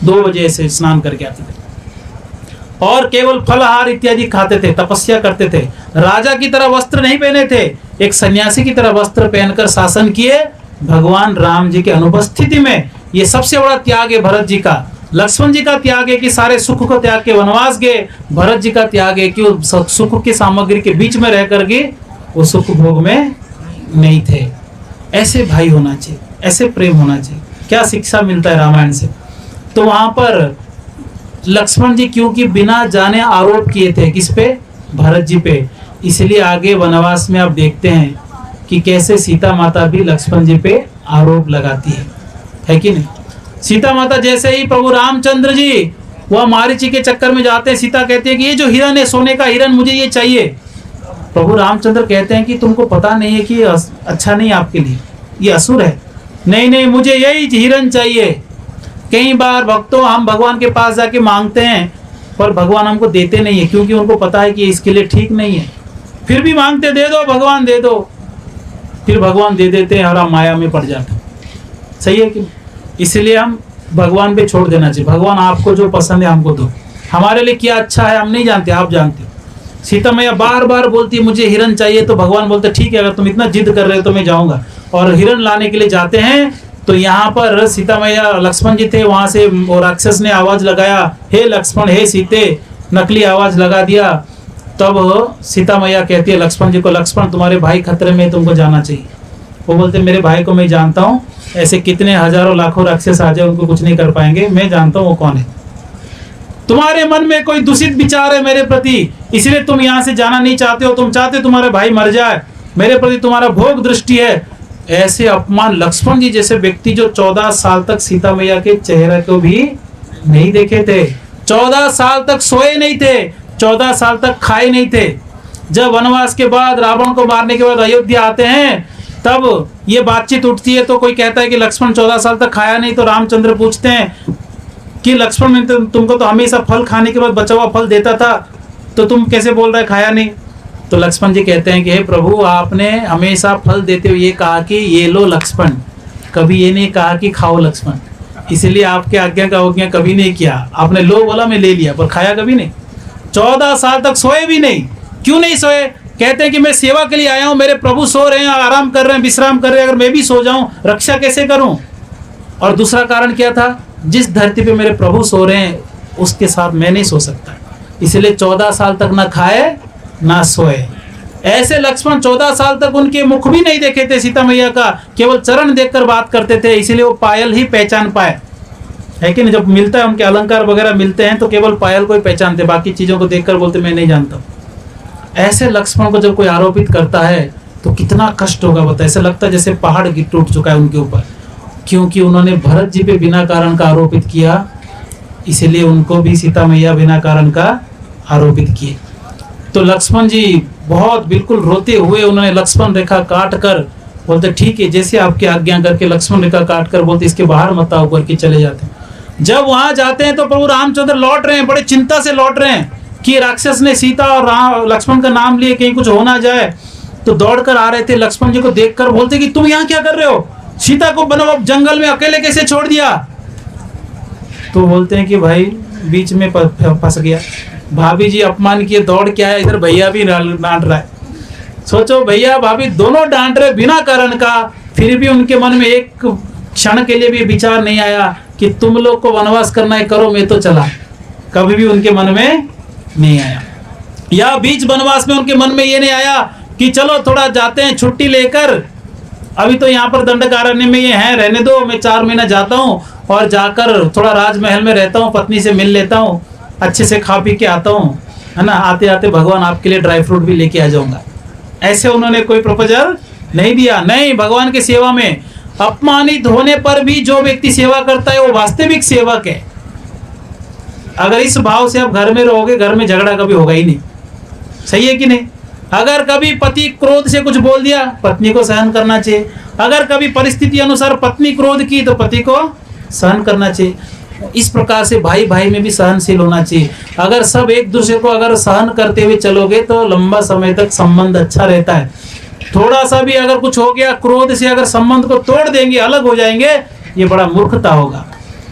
2 बजे से स्नान करके आते थे और केवल फलाहार इत्यादि खाते थे, तपस्या करते थे। राजा की तरह वस्त्र नहीं पहने थे, एक सन्यासी की तरह वस्त्र पहनकर शासन किए भगवान राम जी के अनुपस्थिति में। ये सबसे बड़ा त्याग है भरत जी का। लक्ष्मण जी का त्याग है कि सारे सुख को त्याग के वनवास गए, भरत जी का त्याग है कि वो सुख की सामग्री के बीच में रह करके वो सुख भोग में नहीं थे। ऐसे भाई होना चाहिए, ऐसे प्रेम होना चाहिए। क्या शिक्षा मिलता है रामायण से। तो वहां पर लक्ष्मण जी क्योंकि बिना जाने आरोप किए थे किस पे, भरत जी पे, इसलिए आगे वनवास में आप देखते हैं कि कैसे सीता माता भी लक्ष्मण जी पे आरोप लगाती है कि नहीं। सीता माता जैसे ही प्रभु रामचंद्र जी वह मारीची के चक्कर में जाते हैं, सीता कहती है कि ये जो हिरन है सोने का हिरन मुझे ये चाहिए। प्रभु रामचंद्र कहते हैं कि तुमको पता नहीं है कि अच्छा नहीं आपके लिए, ये असुर है। नहीं नहीं, मुझे यही हिरन चाहिए। कई बार भक्तों हम भगवान के पास जाके मांगते हैं पर भगवान हमको देते नहीं है, क्योंकि उनको पता है कि इसके लिए ठीक नहीं है। फिर भी मांगते, दे दो भगवान दे दो, फिर भगवान दे देते हैं और हम माया में पड़ जाते हैं। सही है कि? इसलिए हम भगवान पे छोड़ देना चाहिए। भगवान आपको जो पसंद है हमको दो, हमारे लिए क्या अच्छा है हम नहीं जानते, आप जानते हो। सीता मैया बार बार बोलती है मुझे हिरन चाहिए, तो भगवान बोलते ठीक है, अगर तुम इतना जिद कर रहे हो तो मैं जाऊंगा। और हिरन लाने के लिए जाते हैं तो यहाँ पर सीता मैया, लक्ष्मण जी थे वहां से, और राक्षस ने आवाज लगाया, हे लक्ष्मण हे सीते, नकली आवाज लगा दिया। तब सीता मैया कहती है लक्ष्मण जी को, लक्ष्मण तुम्हारे भाई खतरे में, तुमको जाना चाहिए। वो बोलते मेरे भाई को मैं जानता हूँ, ऐसे कितने हजारों लाखों राक्षस आ जाए उनको कुछ नहीं कर पाएंगे, मैं जानता हूँ वो कौन है। तुम्हारे मन में कोई दूषित विचार है मेरे प्रति, इसलिए तुम यहाँ से जाना नहीं चाहते हो, तुम चाहते तुम्हारे भाई मर जाए, मेरे प्रति तुम्हारा भोग दृष्टि है। ऐसे अपमान लक्ष्मण जी जैसे व्यक्ति जो 14 साल तक सीता मैया के चेहरे को भी नहीं देखे थे, 14 साल तक सोए नहीं थे, 14 साल तक खाए नहीं थे। जब वनवास के बाद रावण को मारने के बाद अयोध्या आते हैं तब ये बातचीत उठती है, तो कोई कहता है कि लक्ष्मण 14 साल तक खाया नहीं, तो रामचंद्र पूछते हैं कि लक्ष्मण ने तुमको तो हमेशा फल खाने के बाद बचा हुआ फल देता था, तो तुम कैसे बोल रहे खाया नहीं? तो लक्ष्मण जी कहते हैं कि हे प्रभु, आपने हमेशा फल देते हुए ये कहा कि ये लो लक्ष्मण, कभी ये नहीं कहा कि खाओ लक्ष्मण, इसलिए आपके आज्ञा का अवज्ञा कभी नहीं किया। आपने लो बोला मैं ले लिया, पर खाया कभी नहीं। 14 साल तक सोए भी नहीं। क्यों नहीं सोए? कहते हैं कि मैं सेवा के लिए आया हूँ, मेरे प्रभु सो रहे हैं, आराम कर रहे हैं, विश्राम कर रहे हैं, अगर मैं भी सो जाऊं रक्षा कैसे करूं? और दूसरा कारण क्या था? जिस धरती पे मेरे प्रभु सो रहे हैं उसके साथ मैं नहीं सो सकता, इसलिए 14 साल तक ना खाए ना सोए। ऐसे लक्ष्मण 14 साल तक उनके मुख भी नहीं देखे थे सीता मैया का, केवल चरण देखकर बात करते थे, इसीलिए वो पायल ही पहचान पाए, है कि नहीं? जब मिलता है उनके अलंकार वगैरह मिलते हैं तो केवल पायल को ही पहचानते, बाकी चीजों को देखकर बोलते मैं नहीं जानता। ऐसे लक्ष्मण को जब कोई आरोपित करता है तो कितना कष्ट होगा बताए। ऐसा लगता है जैसे पहाड़ टूट चुका है उनके ऊपर, क्योंकि उन्होंने भरत जी पे बिना कारण का आरोपित किया, इसलिए उनको भी सीता मैया बिना कारण का आरोपित किए। तो लक्ष्मण जी बहुत बिल्कुल रोते हुए उन्होंने लक्ष्मण रेखा काट कर बोलते ठीक है, जैसे आपकी आज्ञा करके लक्ष्मण रेखा काट कर बोलते इसके बाहर मत आओ करके चले जाते हैं। जब वहां जाते हैं तो प्रभु रामचंद्र लौट रहे हैं, बड़े चिंता से लौट रहे हैं कि राक्षस ने सीता और लक्ष्मण का नाम लिए, कहीं कुछ हो ना जाए। तो दौड़ कर आ रहे थे, लक्ष्मण जी को देखकर बोलते कि तुम यहाँ क्या कर रहे हो, सीता को बनो जंगल में अकेले कैसे छोड़ दिया? तो बोलते हैं कि भाई बीच में फंस गया, भाभी जी अपमान किए, दौड़ के आया, इधर भैया भी डांट रहा है। सोचो भैया भाभी दोनों डांट रहे बिना कारण का, फिर भी उनके मन में एक क्षण के लिए भी विचार नहीं आया कि तुम लोग को वनवास करना है करो, मैं तो चला। कभी भी उनके मन में नहीं आया। या बीच वनवास में उनके मन में ये नहीं आया कि चलो थोड़ा जाते हैं छुट्टी लेकर, अभी तो यहाँ पर दंडकारण्य में ये है, रहने दो, मैं 4 महीना जाता हूँ और जाकर थोड़ा राजमहल में रहता हूँ, पत्नी से मिल लेता हूँ, अच्छे से खा पी के आता हूँ, है ना, आते आते भगवान आपके लिए ड्राई फ्रूट भी लेके आ जाऊंगा। ऐसे उन्होंने कोई प्रपोजल नहीं दिया। नहीं, भगवान की सेवा में अपमानित होने पर भी जो व्यक्ति सेवा करता है वो वास्तविक सेवक है। अगर इस भाव से आप घर में रहोगे, घर में झगड़ा कभी होगा ही नहीं। सही है कि नहीं? अगर कभी पति क्रोध से कुछ बोल दिया, पत्नी को सहन करना चाहिए। अगर कभी परिस्थिति अनुसार पत्नी क्रोध की तो पति को सहन करना चाहिए। इस प्रकार से भाई भाई में भी सहनशील होना चाहिए। अगर सब एक दूसरे को अगर सहन करते हुए चलोगे तो लंबा समय तक संबंध अच्छा रहता है। थोड़ा सा भी अगर कुछ हो गया क्रोध से, अगर संबंध को तोड़ देंगे, अलग हो जाएंगे, ये बड़ा मूर्खता होगा।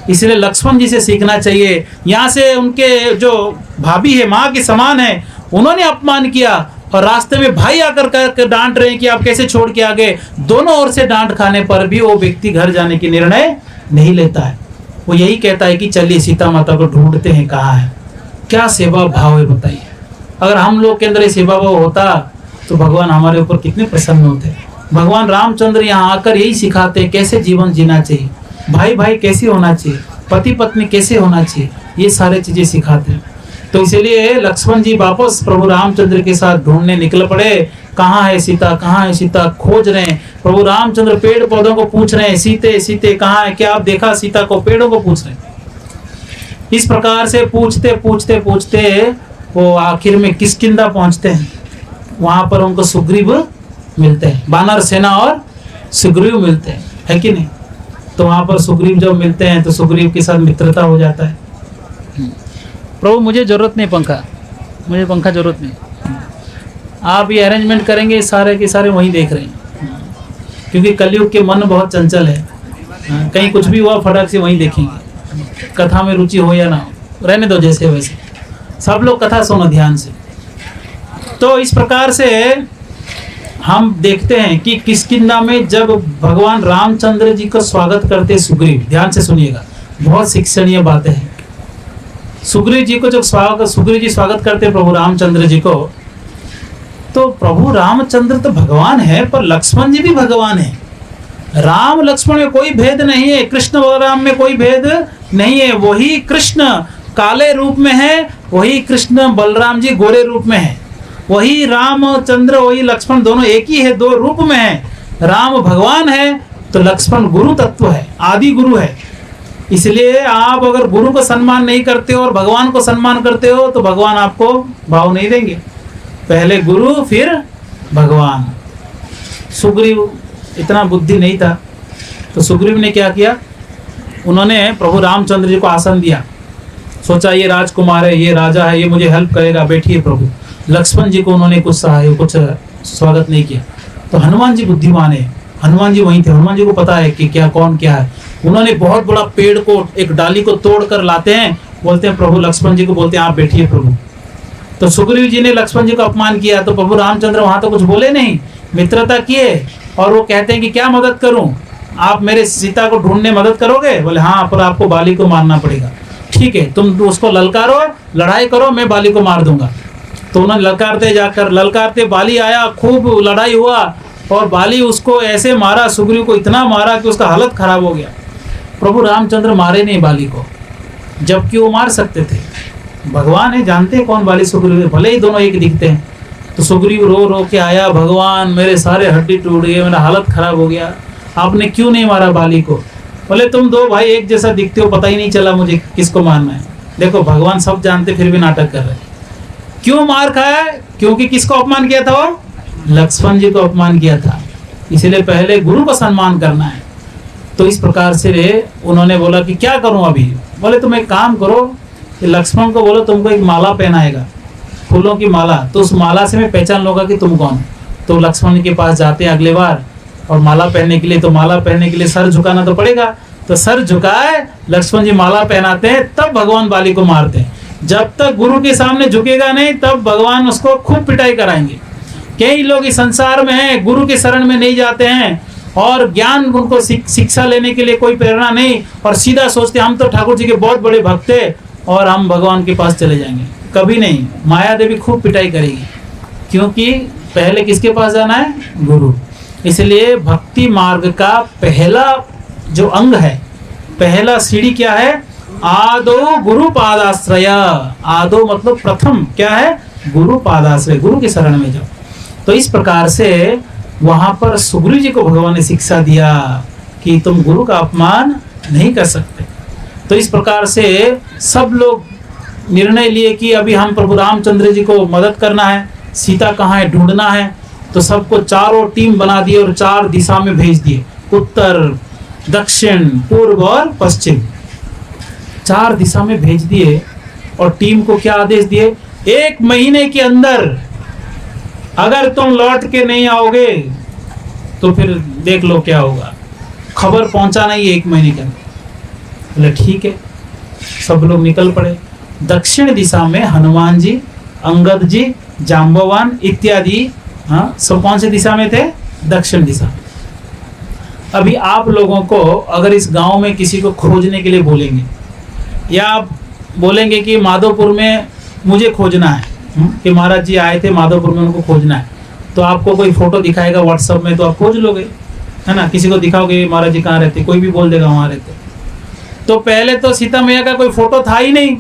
इसलिए लक्ष्मण जी से सीखना चाहिए। यहाँ से उनके जो भाभी है, माँ के समान है, उन्होंने अपमान किया और रास्ते में भाई आकर डांट रहे हैं कि आप कैसे छोड़ के आ गए। दोनों ओर से डांट खाने पर भी वो व्यक्ति घर जाने की निर्णय नहीं लेता है। वो यही कहता है कि चलिए सीता माता को ढूंढते हैं, कहाँ है। क्या सेवा भाव है बताइए। अगर हम लोग के अंदर ये सेवा भाव होता तो भगवान हमारे ऊपर कितने प्रसन्न होते। भगवान रामचंद्र यहाँ आकर यही सिखाते हैं कैसे जीवन जीना चाहिए, भाई भाई कैसे होना चाहिए, पति पत्नी कैसे होना चाहिए, ये सारे चीजें सिखाते हैं। तो इसलिए लक्ष्मण जी वापस प्रभु रामचंद्र के साथ ढूंढने निकल पड़े। कहाँ है सीता, कहाँ है सीता, खोज रहे हैं। प्रभु रामचंद्र पेड़ पौधों को पूछ रहे हैं, सीते सीते कहाँ है, क्या आप देखा सीता को? पेड़ों को पूछ रहे हैं। इस प्रकार से पूछते पूछते पूछते वो आखिर में किष्किंधा पहुंचते हैं। वहां पर उनको सुग्रीव मिलते हैं, वानर सेना और सुग्रीव मिलते हैं, है कि नहीं? तो वहां पर सुग्रीव जब मिलते हैं तो सुग्रीव के साथ मित्रता हो जाता है। प्रभु मुझे ज़रूरत नहीं पंखा, मुझे पंखा ज़रूरत नहीं, आप ये अरेंजमेंट करेंगे सारे के सारे वहीं देख रहे हैं, क्योंकि कलयुग के मन बहुत चंचल है। कहीं कुछ भी हुआ फटाक से वहीं देखेंगे, कथा में रुचि हो या ना हो, रहने दो जैसे वैसे, सब लोग कथा सुनो ध्यान से। तो इस प्रकार से हम देखते हैं कि किष्किंधा में जब भगवान रामचंद्र जी का स्वागत करते सुग्रीव, ध्यान से सुनिएगा, बहुत शिक्षणीय बातें हैं। सुग्रीव जी को जब सुग्रीव जी स्वागत करते प्रभु रामचंद्र जी को, तो प्रभु रामचंद्र तो भगवान है पर लक्ष्मण जी भी भगवान है। राम लक्ष्मण में कोई भेद नहीं है, कृष्ण बलराम में कोई भेद नहीं है। वही कृष्ण काले रूप में है, वही कृष्ण बलराम जी गोरे रूप में है, वही रामचंद्र वही लक्ष्मण दोनों एक ही है, दो रूप में है। राम भगवान है तो लक्ष्मण गुरु तत्व है, आदि गुरु है। इसलिए आप अगर गुरु को सम्मान नहीं करते हो और भगवान को सम्मान करते हो तो भगवान आपको भाव नहीं देंगे, पहले गुरु फिर भगवान। सुग्रीव इतना बुद्धि नहीं था, तो सुग्रीव ने क्या किया, उन्होंने प्रभु रामचंद्र जी को आसन दिया, सोचा ये राजकुमार है, ये राजा है, ये मुझे हेल्प करेगा, बैठिए प्रभु। लक्ष्मण जी को उन्होंने कुछ स्वागत नहीं किया। तो हनुमान जी बुद्धिमान है, हनुमान जी वहीं थे, हनुमान जी को पता है कि क्या कौन क्या है। उन्होंने बहुत बड़ा पेड़ को, एक डाली को तोड़ कर लाते हैं, बोलते हैं प्रभु लक्ष्मण जी को, बोलते हैं आप बैठिए प्रभु। तो सुग्रीव जी ने लक्ष्मण जी को अपमान किया, तो प्रभु रामचंद्र वहां तो कुछ बोले नहीं, मित्रता किए, और वो कहते हैं कि क्या मदद करूं, आप मेरे सीता को ढूंढने मदद करोगे? बोले हाँ, पर आपको बाली को मारना पड़ेगा। ठीक है, तुम उसको ललकारो, लड़ाई करो, मैं बाली को मार दूंगा। तो उन्होंने ललकारते बाली आया, खूब लड़ाई हुआ, और बाली उसको ऐसे मारा, सुग्रीव को इतना मारा कि उसका हालत खराब हो गया। प्रभु रामचंद्र मारे नहीं बाली को, जबकि वो मार सकते थे। भगवान है, जानते हैं कौन बाली सुग्रीव है, भले ही दोनों एक दिखते हैं। तो सुग्रीव रो रो के आया, भगवान मेरे सारे हड्डी टूट गए, मेरा हालत खराब हो गया, आपने क्यों नहीं मारा बाली को? बोले तुम दो भाई एक जैसा दिखते हो, पता ही नहीं चला मुझे किसको मारना है। देखो भगवान सब जानते फिर भी नाटक कर रहे। क्यों मार खाया? क्योंकि किसको अपमान किया था वो? लक्ष्मण जी को अपमान किया था। इसलिए पहले गुरु को सम्मान करना है। तो इस प्रकार से उन्होंने बोला कि क्या करूं अभी? बोले तुम एक काम करो, कि लक्ष्मण को बोलो तुमको एक माला पहनाएगा, फूलों की माला, तो उस माला से मैं पहचान लूंगा कि तुम कौन। तो लक्ष्मण के पास जाते हैं अगले बार, और माला पहनने के लिए, तो माला पहनने के लिए सर झुकाना तो पड़ेगा, तो सर झुकाए, लक्ष्मण जी माला पहनाते हैं, तब भगवान बाली को मारते हैं। जब तक गुरु के सामने झुकेगा नहीं, तब भगवान उसको खूब पिटाई कराएंगे। कई लोग इस संसार में हैं, गुरु के शरण में नहीं जाते हैं, और ज्ञान उनको शिक्षा लेने के लिए कोई प्रेरणा नहीं, और सीधा सोचते हम तो ठाकुर जी के बहुत बड़े भक्त थे और हम भगवान के पास चले जाएंगे। कभी नहीं, माया देवी खूब पिटाई करेगी, क्योंकि पहले किसके पास जाना है? गुरु। इसलिए भक्ति मार्ग का पहला जो अंग है, पहला सीढ़ी क्या है? आदो गुरु पादाश्रय। आदो मतलब प्रथम क्या है? गुरु पादाश्रय, गुरु के शरण में जाओ। तो इस प्रकार से वहां पर सुग्रीव जी को भगवान ने शिक्षा दिया कि तुम गुरु का अपमान नहीं कर सकते। तो इस प्रकार से सब लोग निर्णय लिए कि अभी हम प्रभु रामचंद्र जी को मदद करना है, सीता कहाँ है ढूंढना है। तो सबको चारों टीम बना दिए और 4 दिशा में भेज दिए, उत्तर, दक्षिण, पूर्व और पश्चिम, 4 दिशा में भेज दिए। और टीम को क्या आदेश दिए? 1 महीने के अंदर अगर तुम लौट के नहीं आओगे तो फिर देख लो क्या होगा, खबर पहुंचाना ही 1 महीने के अंदर। बोले ठीक है, सब लोग निकल पड़े। दक्षिण दिशा में हनुमान जी, अंगद जी, जाम्बवान इत्यादि, हाँ, सब कौन से दिशा में थे? दक्षिण दिशा। अभी आप लोगों को अगर इस गांव में किसी को खोजने के लिए बोलेंगे, या आप बोलेंगे कि माधोपुर में मुझे खोजना है, कि महाराज जी आए थे माधोपुर में, उनको खोजना है, तो आपको कोई फोटो दिखाएगा व्हाट्सएप में, तो आप खोज लोगे, है ना। किसी को दिखाओगे महाराज जी कहाँ रहते, कोई भी बोल देगा वहाँ रहते। तो पहले तो सीता मैया का कोई फोटो था ही नहीं,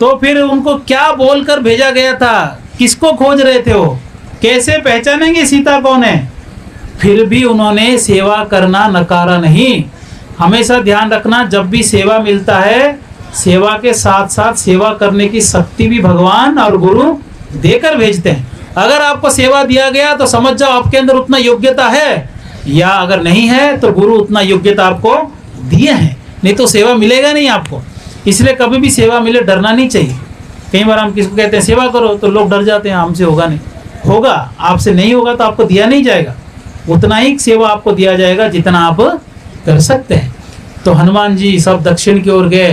तो फिर उनको क्या बोलकर भेजा गया था? किसको खोज रहे थे वो? कैसे पहचानेंगे सीता कौन है? फिर भी उन्होंने सेवा करना नकारा नहीं। हमेशा ध्यान रखना, जब भी सेवा मिलता है, सेवा के साथ साथ सेवा करने की शक्ति भी भगवान और गुरु देकर भेजते हैं। अगर आपको सेवा दिया गया तो समझ जाओ आपके अंदर उतना योग्यता है या अगर नहीं है तो गुरु उतना योग्यता आपको दिए हैं, नहीं तो सेवा मिलेगा नहीं आपको। इसलिए कभी भी सेवा मिले डरना नहीं चाहिए। कई बार हम किसको कहते हैं सेवा करो तो लोग डर जाते हैं, हमसे होगा नहीं। होगा, आपसे नहीं होगा तो आपको दिया नहीं जाएगा, उतना ही सेवा आपको दिया जाएगा जितना आप कर सकते हैं। तो हनुमान जी सब दक्षिण की ओर गए,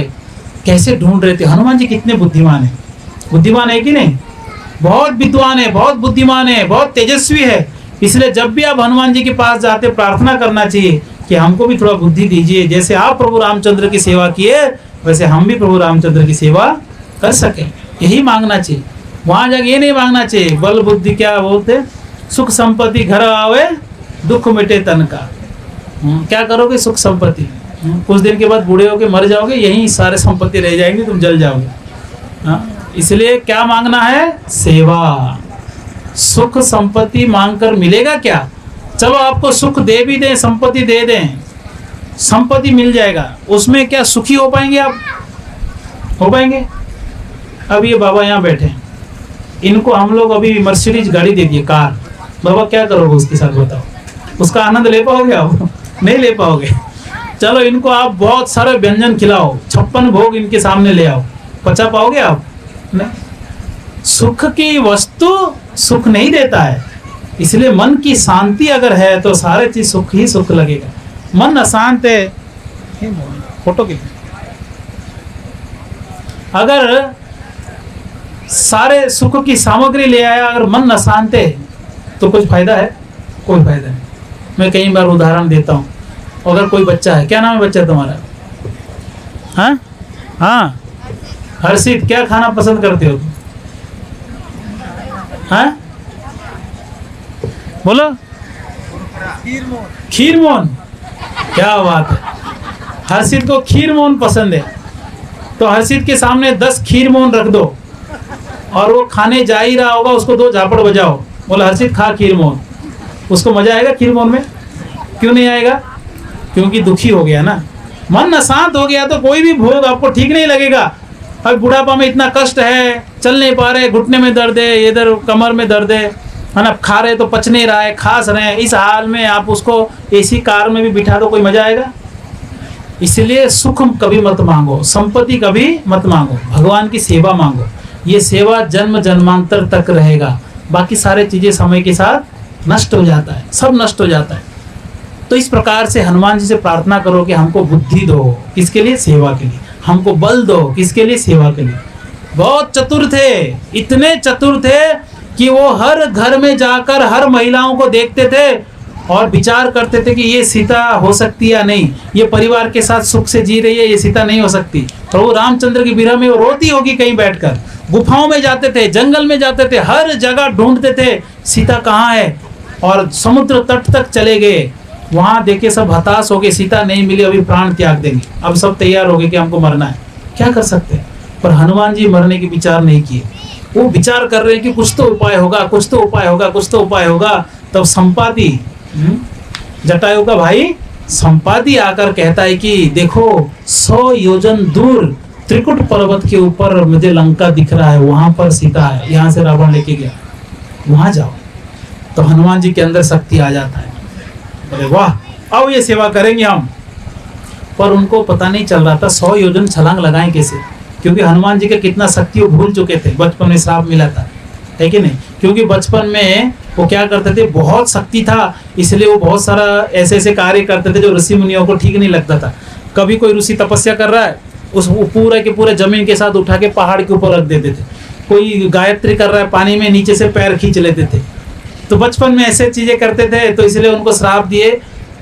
कैसे ढूंढ रहे थे। हनुमान जी कितने बुद्धिमान है, बुद्धिमान है कि नहीं, बहुत विद्वान है, बहुत बुद्धिमान है, बहुत तेजस्वी है। इसलिए जब भी आप हनुमान जी के पास जाते प्रार्थना करना चाहिए कि हमको भी थोड़ा बुद्धि दीजिए, जैसे आप प्रभु रामचंद्र की सेवा किए वैसे हम भी प्रभु रामचंद्र की सेवा कर सके, यही मांगना चाहिए। वहां जाके ये नहीं मांगना चाहिए बल बुद्धि क्या बोलते, सुख संपत्ति घर आवे दुख मिटे तन का। क्या करोगे सुख संपत्ति, कुछ दिन के बाद बूढ़े होके मर जाओगे, यही सारे संपत्ति रह जाएंगे, तुम जल जाओगे। इसलिए क्या मांगना है, सेवा। सुख संपत्ति मांगकर मिलेगा क्या, चलो आपको सुख दे भी दें, संपत्ति दे दें, संपत्ति मिल जाएगा, उसमें क्या सुखी हो पाएंगे आप, हो पाएंगे। अब ये बाबा यहाँ बैठे, इनको हम लोग अभी मर्सिडीज गाड़ी दे दिए, कार, बाबा क्या करोगे उसके साथ बताओ, उसका आनंद ले पाओगे आप, नहीं ले पाओगे। चलो इनको आप बहुत सारे व्यंजन खिलाओ, 56 भोग इनके सामने ले आओ, पचा पाओगे आप, नहीं। सुख की वस्तु सुख नहीं देता है, इसलिए मन की शांति अगर है तो सारे चीज सुख ही सुख लगेगा। मन अशांत है, फोटो के अगर सारे सुख की सामग्री ले आया, अगर मन अशांत है तो कुछ फायदा है, कोई फायदा नहीं। मैं कई बार उदाहरण देता हूँ, अगर कोई बच्चा है, क्या नाम है बच्चा तुम्हारा, हाँ हाँ हर्षित, क्या खाना पसंद करते हो तुम, हाँ बोलो, खीर मोहन, क्या बात है, हर्षित को खीर मोहन पसंद है। तो हर्षित के सामने 10 खीर मोहन रख दो और वो खाने जा ही रहा होगा, उसको 2 झापड़ बजाओ, बोला हर्षित खा खीर मोहन, उसको मजा आएगा खीर मोहन में, क्यों नहीं आएगा, क्योंकि दुखी हो गया ना, मन अशांत हो गया तो कोई भी भोग आपको ठीक नहीं लगेगा। अब बुढ़ापा में इतना कष्ट है, चल नहीं पा रहे, घुटने में दर्द है, इधर कमर में दर्द है ना, खा रहे तो पच नहीं रहा है, खास रहे हैं, इस हाल में आप उसको एसी कार में भी बिठा दो, कोई मजा आएगा। इसलिए सुख कभी मत मांगो, संपत्ति कभी मत मांगो, भगवान की सेवा मांगो। ये सेवा जन्म जन्मांतर तक रहेगा, बाकी सारे चीजें समय के साथ नष्ट हो जाता है, सब नष्ट हो जाता है। तो इस प्रकार से हनुमान जी से प्रार्थना करो कि हमको बुद्धि दो, किसके लिए, सेवा के लिए, हमको बल दो, किसके लिए, सेवा के लिए। बहुत चतुर थे, इतने चतुर थे कि वो हर घर में जाकर हर महिलाओं को देखते थे और विचार करते थे कि ये सीता हो सकती है या नहीं, ये परिवार के साथ सुख से जी रही है, ये सीता नहीं हो सकती। प्रभु रामचंद्र की विरह में वो रोती होगी कहीं बैठकर, गुफाओं में जाते थे, जंगल में जाते थे, हर जगह ढूंढते थे सीता कहाँ है, और समुद्र तट तक चले गए, वहां देखे सब हताश हो गए, सीता नहीं मिली, अभी प्राण त्याग देंगे, अब सब तैयार हो गए कि हमको मरना है, क्या कर सकते हैं। पर हनुमान जी मरने के विचार नहीं किए, वो विचार कर रहे हैं कि कुछ तो उपाय होगा, कुछ तो उपाय होगा, कुछ तो उपाय होगा। तब संपाति, जटायु का भाई संपाति आकर कहता है कि देखो 100 योजन दूर त्रिकुट पर्वत के ऊपर मुझे लंका दिख रहा है, वहां पर सीता है, यहाँ से रावण लेके गया, वहां जाओ। तो हनुमान जी के अंदर शक्ति आ जाता है, अरे वाह, आओ ये सेवा करेंगे हम। पर उनको पता नहीं चल रहा था 100 योजन छलांग लगाएं कैसे, क्योंकि हनुमान जी के कितना शक्ति वो भूल चुके थे, बचपन में श्राप मिला था, है कि नहीं। क्योंकि बचपन में वो क्या करते थे, बहुत शक्ति था, इसलिए वो बहुत सारा ऐसे ऐसे कार्य करते थे जो ऋषि मुनियों को ठीक नहीं लगता था। कभी कोई ऋषि तपस्या कर रहा है, उस पूरे के पूरे जमीन के साथ उठा के पहाड़ के ऊपर रख देते थे। कोई गायत्री कर रहा है, पानी में नीचे से पैर खींच लेते थे। तो बचपन में ऐसे चीजें करते थे, तो इसलिए उनको श्राप दिए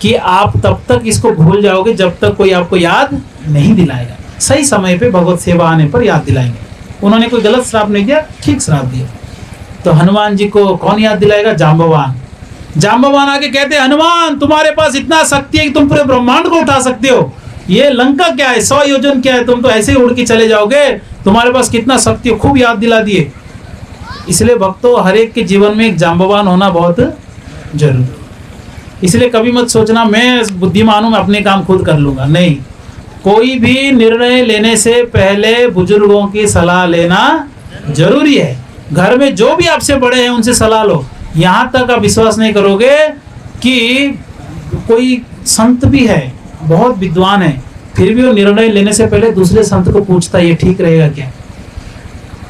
कि आप तब तक इसको भूल जाओगे जब तक कोई आपको याद नहीं दिलाएगा, सही समय पे भगवत सेवा आने पर याद दिलाएंगे। उन्होंने कोई गलत श्राप नहीं दिया, ठीक श्राप दिया। तो हनुमान जी को कौन याद दिलाएगा, जाम्बवान। जाम्बवान आके कहते हैं हनुमान तुम्हारे पास इतना शक्ति है कि तुम पूरे ब्रह्मांड को उठा सकते हो, ये लंका क्या है, 100 योजन क्या है, तुम तो ऐसे ही उड़ के चले जाओगे, तुम्हारे पास कितना शक्ति है, खूब याद दिला दिए। इसलिए भक्तों, हर एक के जीवन में एक जाम्बवान होना बहुत जरूरी। इसलिए कभी मत सोचना मैं बुद्धिमान हूं, मैं अपने काम खुद कर लूंगा, नहीं। कोई भी निर्णय लेने से पहले बुजुर्गों की सलाह लेना जरूरी है। घर में जो भी आपसे बड़े हैं उनसे सलाह लो। यहाँ तक आप विश्वास नहीं करोगे कि कोई संत भी है, बहुत विद्वान है, फिर भी वो निर्णय लेने से पहले दूसरे संत को पूछता है ये ठीक रहेगा क्या।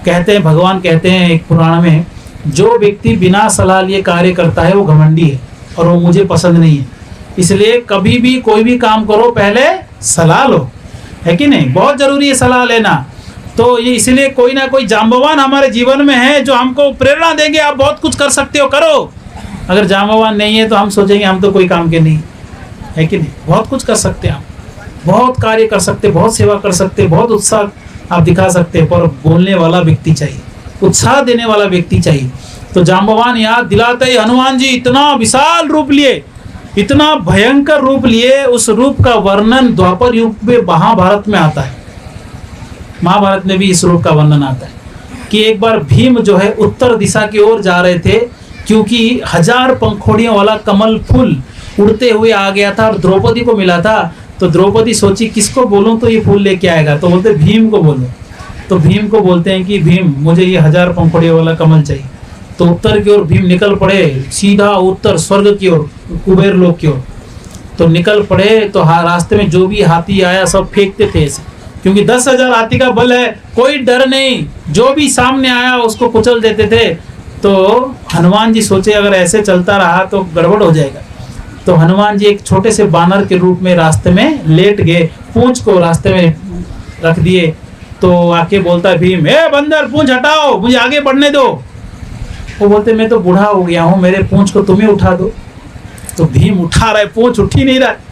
कहते हैं, भगवान कहते हैं एक पुराण में, जो व्यक्ति बिना सलाह लिए कार्य करता है वो घमंडी है और वो मुझे पसंद नहीं है। इसलिए कभी भी कोई भी काम करो पहले सलाह लो, है कि नहीं, बहुत जरूरी है सलाह लेना। तो ये इसलिए कोई ना कोई जांबवान हमारे जीवन में है जो हमको प्रेरणा देंगे, आप बहुत कुछ कर सकते हो, करो। अगर जांबवान नहीं है तो हम सोचेंगे हम तो कोई काम के नहीं, है कि नहीं। बहुत कुछ कर सकते हैं आप, बहुत कार्य कर सकते, बहुत सेवा कर सकते, बहुत उत्साह आप दिखा सकते, पर बोलने वाला व्यक्ति चाहिए, उत्साह देने वाला व्यक्ति चाहिए। तो जांबवान याद दिलाते ही हनुमान जी इतना विशाल रूप लिए, इतना भयंकर रूप लिए, उस रूप का वर्णन द्वापर युग में महाभारत में आता है। महाभारत में भी इस रूप का वर्णन आता है कि एक बार भीम जो है उत्तर दिशा की ओर जा रहे थे, क्योंकि 1000 पंखुड़ियों वाला कमल फूल उड़ते हुए आ गया था और द्रौपदी को मिला था। तो द्रौपदी सोची किसको बोलूं तो ये फूल लेके आएगा, तो बोलते भीम को बोलो। तो भीम को बोलते हैं कि भीम मुझे ये 1000 पंखुड़ियों वाला कमल चाहिए। तो उत्तर की ओर भीम निकल पड़े, सीधा उत्तर स्वर्ग की ओर, कुबेर लोक की ओर। तो निकल पड़े तो रास्ते में जो भी हाथी आया सब फेंकते थे ऐसे, क्योंकि 10,000 हाथी का बल है, कोई डर नहीं, जो भी सामने आया उसको कुचल देते थे। तो हनुमान जी सोचे अगर ऐसे चलता रहा तो गड़बड़ हो जाएगा। तो हनुमान जी एक छोटे से बानर के रूप में रास्ते में लेट गए, पूंछ को रास्ते में रख दिए। तो आके बोलता है भीम, ए बंदर पूंछ हटाओ, मुझे आगे बढ़ने दो। वो बोलते मैं तो बूढ़ा हो गया हूँ, मेरे पूंछ को तुम ही उठा दो। तो भीम उठा रहा है, पूंछ उठ ही नहीं रहा है।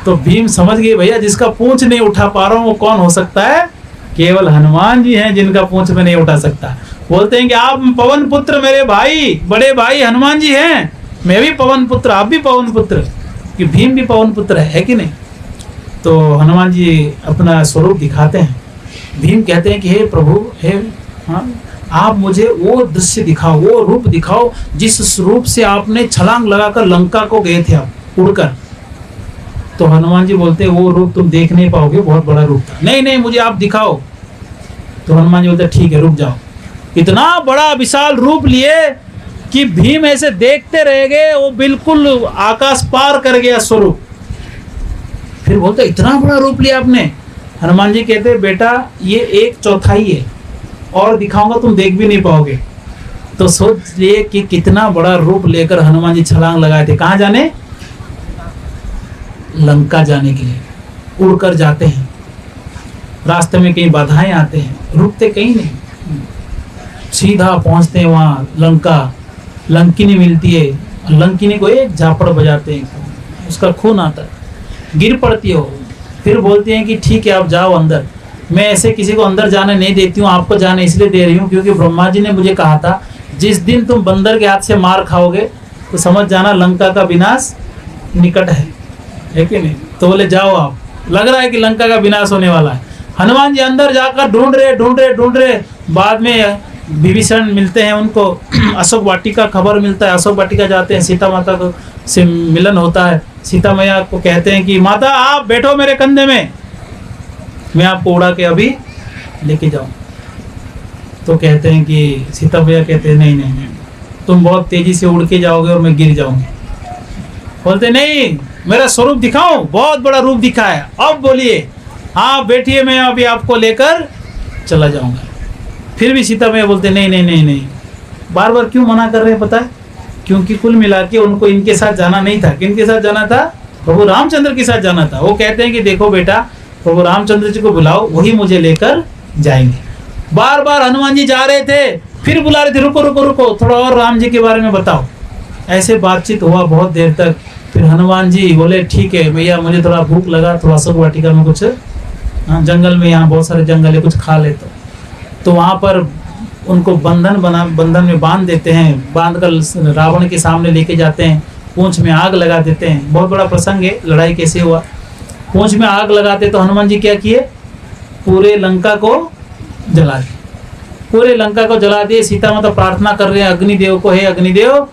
तो भीम समझ गए भैया जिसका पूंछ नहीं उठा पा रहा हूँ वो कौन हो सकता है, केवल हनुमान जी हैं जिनका पूंछ में नहीं उठा सकता। बोलते हैं कि आप पवन पुत्र, मेरे भाई, बड़े भाई हनुमान जी हैं, मैं भी पवन पुत्र, आप भी पवन पुत्र, कि भीम भी पवन पुत्र है कि नहीं। तो हनुमान जी अपना स्वरूप दिखाते हैं। भीम कहते हैं कि हे प्रभु, हे हाँ, आप मुझे वो दृश्य दिखाओ, वो रूप दिखाओ जिस रूप से आपने छलांग लगाकर लंका को गए थे आप उड़कर। तो हनुमान जी बोलते हैं वो रूप तुम देख नहीं पाओगे, बहुत बड़ा रूप था। नहीं नहीं मुझे आप दिखाओ। तो हनुमान जी बोलते ठीक है रुक जाओ। इतना बड़ा विशाल रूप लिए कि भीम ऐसे देखते रह गए, वो बिल्कुल आकाश पार कर गया स्वरूप। फिर बोलते इतना बड़ा रूप लिया आपने। हनुमान जी कहते बेटा ये 1/4 है, और दिखाऊंगा तुम देख भी नहीं पाओगे। तो सोच लिए कि कितना बड़ा रूप लेकर हनुमान जी छलांग लगाए थे। कहाँ जाने? लंका जाने के लिए उड़कर जाते हैं। रास्ते में कई बाधाएं आते हैं, रुकते कहीं नहीं, सीधा पहुंचते हैं वहाँ लंका। लंकिनी मिलती है, लंकिनी को एक झापड़ बजाते हैं, उसका खून आता है, गिर पड़ती है वो। फिर बोलती हैं कि ठीक है आप जाओ अंदर, मैं ऐसे किसी को अंदर जाने नहीं देती हूँ, आपको जाने इसलिए दे रही हूँ क्योंकि ब्रह्मा जी ने मुझे कहा था जिस दिन तुम बंदर के हाथ से मार खाओगे तो समझ जाना लंका का विनाश निकट है कि नहीं। तो बोले जाओ आप, लग रहा है कि लंका का विनाश होने वाला है। हनुमान जी अंदर जाकर ढूंढ रहे। बाद में विभीषण मिलते हैं उनको, अशोक वाटिका खबर मिलता है, अशोक वाटिका जाते हैं, सीता माता को से मिलन होता है। सीता मैया को कहते हैं कि माता आप बैठो मेरे कंधे में, मैं आपको उड़ा के अभी लेके जाऊं। तो कहते हैं कि सीता मैया कहते हैं नहीं तुम बहुत तेजी से उड़ के जाओगे और मैं गिर जाऊंगी। बोलते नहीं मेरा स्वरूप दिखाओ, बहुत बड़ा रूप दिखाया, अब बोलिए हाँ बैठिए मैं अभी आपको लेकर चला जाऊंगा। फिर भी सीता मैया बोलते नहीं। बार बार क्यों मना कर रहे हैं पता है? क्योंकि कुल मिला के उनको इनके साथ जाना नहीं था। किनके साथ जाना था? प्रभु रामचंद्र के साथ जाना था। वो कहते हैं कि देखो बेटा प्रभु रामचंद्र जी को बुलाओ, वही मुझे लेकर जाएंगे। बार बार हनुमान जी जा रहे थे, फिर बुला रहे थे रुको थोड़ा और राम जी के बारे में बताओ। ऐसे बातचीत हुआ बहुत देर तक। फिर हनुमान जी बोले ठीक है भैया मुझे थोड़ा भूख लगा, थोड़ा अशोक वाटिका में कुछ जंगल में, यहाँ बहुत सारे जंगल है, कुछ खा लेते। तो वहाँ पर उनको बंधन में बांध देते हैं, बांध कर रावण के सामने लेके जाते हैं, पूंछ में आग लगा देते हैं। बहुत बड़ा प्रसंग है, लड़ाई कैसे हुआ। पूंछ में आग लगाते तो हनुमान जी क्या किए, पूरे लंका को जला दिए, पूरे लंका को जला दिए। सीता माता प्रार्थना कर रहे हैं अग्निदेव को, हे अग्निदेव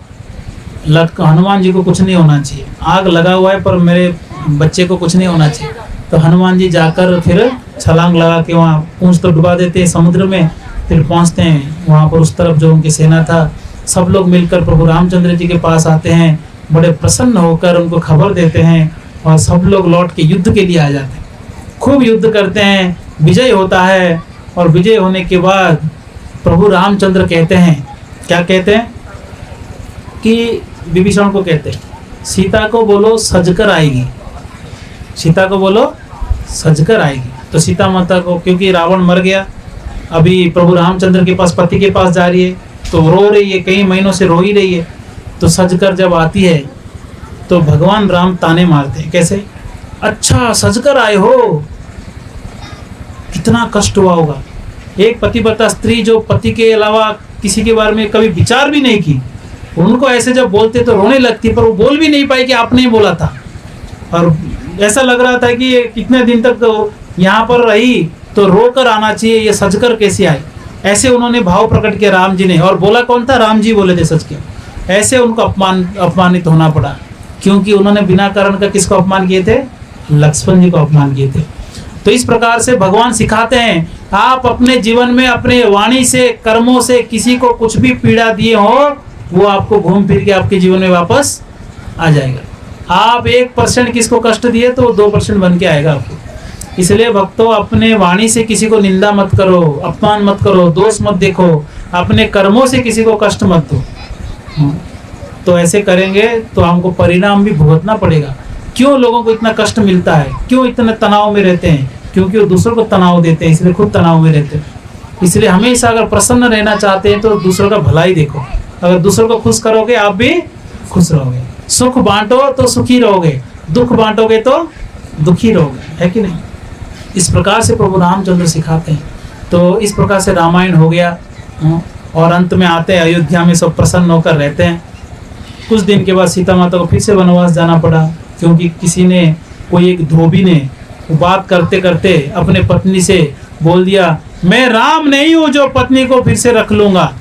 हनुमान जी को कुछ नहीं होना चाहिए, आग लगा हुआ है पर मेरे बच्चे को कुछ नहीं होना चाहिए। तो हनुमान जी जाकर फिर छलांग लगा के वहाँ पूंछ तो डुबा देते हैं समुद्र में। फिर पहुँचते हैं वहाँ पर, उस तरफ जो उनकी सेना था सब लोग मिलकर प्रभु रामचंद्र जी के पास आते हैं। बड़े प्रसन्न होकर उनको खबर देते हैं और सब लोग लौट के युद्ध के लिए आ जाते हैं। खूब युद्ध करते हैं, विजय होता है और विजय होने के बाद प्रभु रामचंद्र कहते हैं, क्या कहते हैं कि विभीषण को कहते हैं, सीता को बोलो सजकर आएगी, सीता को बोलो सजकर आएगी। तो सीता माता को, क्योंकि रावण मर गया, अभी प्रभु रामचंद्र के पास, पति के पास जा रही है, तो रो रही है, कई महीनों से रो ही रही है। तो सजकर जब आती है तो भगवान राम ताने मारते हैं, कैसे, अच्छा सजकर आए हो, कितना कष्ट हुआ होगा। एक पतिव्रता स्त्री जो पति के अलावा किसी के बारे में कभी विचार भी नहीं की, उनको ऐसे जब बोलते तो रोने लगती, पर वो बोल भी नहीं पाई कि आपने ही बोला था। और ऐसा लग रहा था कि ये कितने दिन तक तो यहाँ पर रही, तो रो कर आना चाहिए, ये सजकर कैसे आई। ऐसे उन्होंने भाव प्रकट किया राम जी ने, और बोला कौन था, राम जी बोले थे सच के। ऐसे उनको अपमानित होना पड़ा, क्योंकि उन्होंने बिना कारण का किसको अपमान किए थे, लक्ष्मण जी को अपमान किए थे। तो इस प्रकार से भगवान सिखाते हैं, आप अपने जीवन में अपने वाणी से, कर्मों से किसी को कुछ भी पीड़ा दिए हो, वो आपको घूम फिर के आपके जीवन में वापस आ जाएगा। आप 1% किसको कष्ट दिए तो 2% बन के आएगा आपको। इसलिए भक्तों, अपने वाणी से किसी को निंदा मत करो, अपमान मत करो, दोष मत देखो, अपने कर्मों से किसी को कष्ट मत दो। तो ऐसे करेंगे तो हमको परिणाम भी भुगतना पड़ेगा। क्यों लोगों को इतना कष्ट मिलता है, क्यों इतने तनाव में रहते हैं, क्योंकि वो दूसरों को तनाव देते हैं, इसलिए खुद तनाव में रहते हैं। इसलिए हमेशा अगर प्रसन्न रहना चाहते हैं तो दूसरों का भलाई देखो। अगर दूसरों को खुश करोगे आप भी खुश रहोगे। सुख बांटो तो सुखी रहोगे, दुख बांटोगे तो दुखी रहोगे, है कि नहीं। इस प्रकार से प्रभु रामचंद्र सिखाते हैं। तो इस प्रकार से रामायण हो गया, और अंत में आते हैं अयोध्या में, सब प्रसन्न होकर रहते हैं। कुछ दिन के बाद सीता माता को फिर से वनवास जाना पड़ा, क्योंकि किसी ने, कोई एक धोबी ने बात करते करते अपने पत्नी से बोल दिया, मैं राम नहीं हूँ जो पत्नी को फिर से रख लूँगा,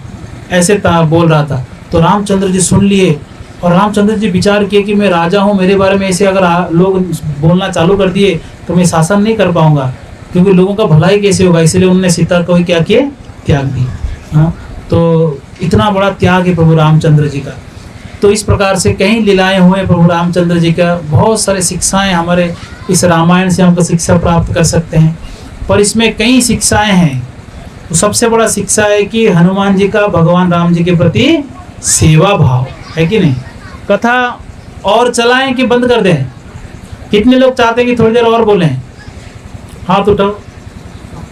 ऐसे बोल रहा था। तो रामचंद्र जी सुन लिए, और रामचंद्र जी विचार किए कि मैं राजा हूँ, मेरे बारे में ऐसे अगर लोग बोलना चालू कर दिए तो मैं शासन नहीं कर पाऊंगा, क्योंकि लोगों का भलाई कैसे होगा। इसलिए उन्होंने सीता को ही क्या किए, त्याग दी। हाँ, तो इतना बड़ा त्याग है प्रभु रामचंद्र जी का। तो इस प्रकार से कई लीलाएं हुए प्रभु रामचंद्र जी का। बहुत सारे शिक्षाएं हमारे इस रामायण से हमको शिक्षा प्राप्त कर सकते हैं, पर इसमें कई शिक्षाएं हैं। तो सबसे बड़ा शिक्षा है कि हनुमान जी का भगवान राम जी के प्रति सेवा भाव है कि नहीं। कथा और चलाएं कि बंद कर दें? कितने लोग चाहते हैं कि थोड़ी देर और बोलें? हाथ उठाओ।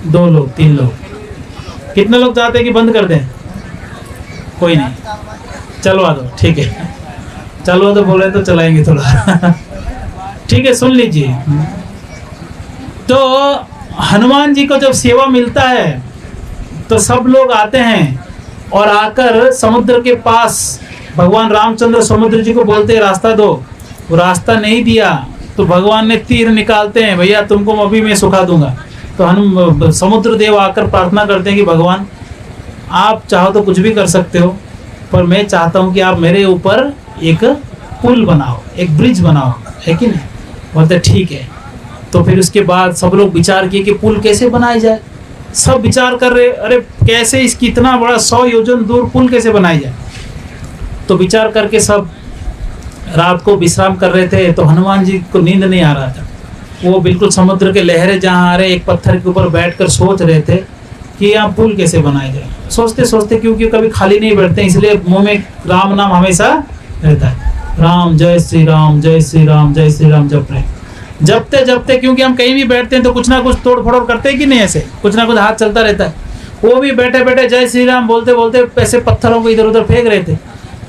2 लोग, 3 लोग। कितने लोग चाहते हैं कि बंद कर दें? कोई नहीं, चलवा दो, ठीक है, चलवा दो, बोले तो चलाएंगे थोड़ा। ठीक है, सुन लीजिए। तो हनुमान जी को जब सेवा मिलता है तो सब लोग आते हैं, और आकर समुद्र के पास भगवान रामचंद्र समुद्र जी को बोलते हैं रास्ता दो। वो रास्ता नहीं दिया तो भगवान ने तीर निकालते हैं, भैया तुमको अभी मैं सुखा दूंगा। तो समुद्र देव आकर प्रार्थना करते हैं कि भगवान आप चाहो तो कुछ भी कर सकते हो, पर मैं चाहता हूँ कि आप मेरे ऊपर एक पुल बनाओ, एक ब्रिज बनाओ, है कि नहीं। बोलते ठीक है। तो फिर उसके बाद सब लोग विचार किए कि पुल कैसे बनाया जाए। सब विचार कर रहे, अरे कैसे इसकी इतना बड़ा 100 योजन दूर पुल कैसे बनाया जाए। तो विचार करके सब रात को विश्राम कर रहे थे। तो हनुमान जी को नींद नहीं आ रहा था, वो बिल्कुल समुद्र के लहरें जहाँ आ रहे, एक पत्थर के ऊपर बैठकर सोच रहे थे कि यहाँ पुल कैसे बनाया जाए। सोचते सोचते, क्योंकि कभी खाली नहीं बैठते, इसलिए मुंह में राम नाम हमेशा रहता है। राम, जय श्री राम, जय श्री राम, जय श्री राम जप रहे, जपते जपते, क्योंकि हम कहीं भी बैठते हैं तो कुछ ना कुछ तोड़ फोड़ करते हैं कि नहीं, ऐसे कुछ ना कुछ हाथ चलता रहता है। वो भी बैठे बैठे जय श्री राम बोलते बोलते ऐसे पत्थरों को इधर उधर फेंक रहे थे।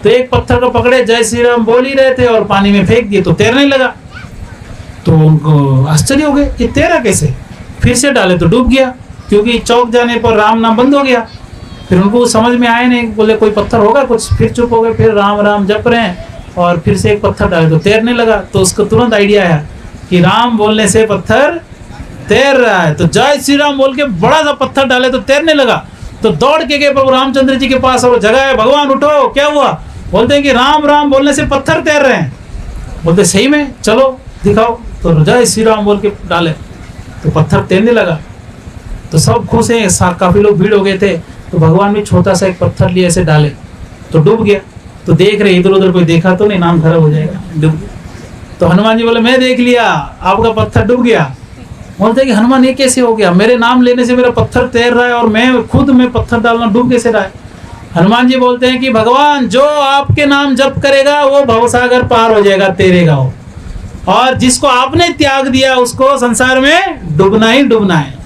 तो एक पत्थर को पकड़े, जय श्री राम बोल ही रहे थे, और पानी में फेंक दिए तो तैरने लगा। तो उनको आश्चर्य हो गए कि तैरा कैसे। फिर से डाले तो डूब गया, क्योंकि चौक जाने पर राम नाम बंद हो गया। फिर उनको समझ में आया नहीं, बोले कोई पत्थर होगा कुछ, फिर चुप हो गए। फिर राम राम जप रहे हैं, और फिर से एक पत्थर डाले तो तैरने लगा। तो उसको तुरंत आइडिया आया कि राम बोलने से पत्थर तैर रहा है, तो जय श्री राम बोल के बड़ा सा पत्थर डाले तो तैरने लगा। तो दौड़ के गए प्रभु रामचंद्र जी के पास, और जगह है, भगवान उठो, क्या हुआ। बोलते हैं कि राम राम बोलने से पत्थर तैर रहे हैं। बोलते सही में, चलो दिखाओ। तो जय श्री राम बोल के डाले तो पत्थर तैरने लगा। तो सब खुश हैं, काफी लोग भीड़ हो गए थे। तो भगवान भी छोटा सा एक पत्थर लिए ऐसे डाले तो डूब गया। तो देख रहे इधर उधर कोई देखा तो नहीं, नाम खराब हो जाएगा, डूब गया। तो हनुमान जी बोले मैं देख लिया आपका पत्थर डूब गया। बोलते कि हनुमान ये कैसे हो गया, मेरे नाम लेने से मेरा पत्थर तैर रहा है और मैं खुद में पत्थर डालना डूब कैसे रहा है। हनुमान जी बोलते हैं कि भगवान जो आपके नाम जप करेगा वो भवसागर पार हो जाएगा, तैरेगा वो, और जिसको आपने त्याग दिया उसको संसार में डूबना ही डूबना है।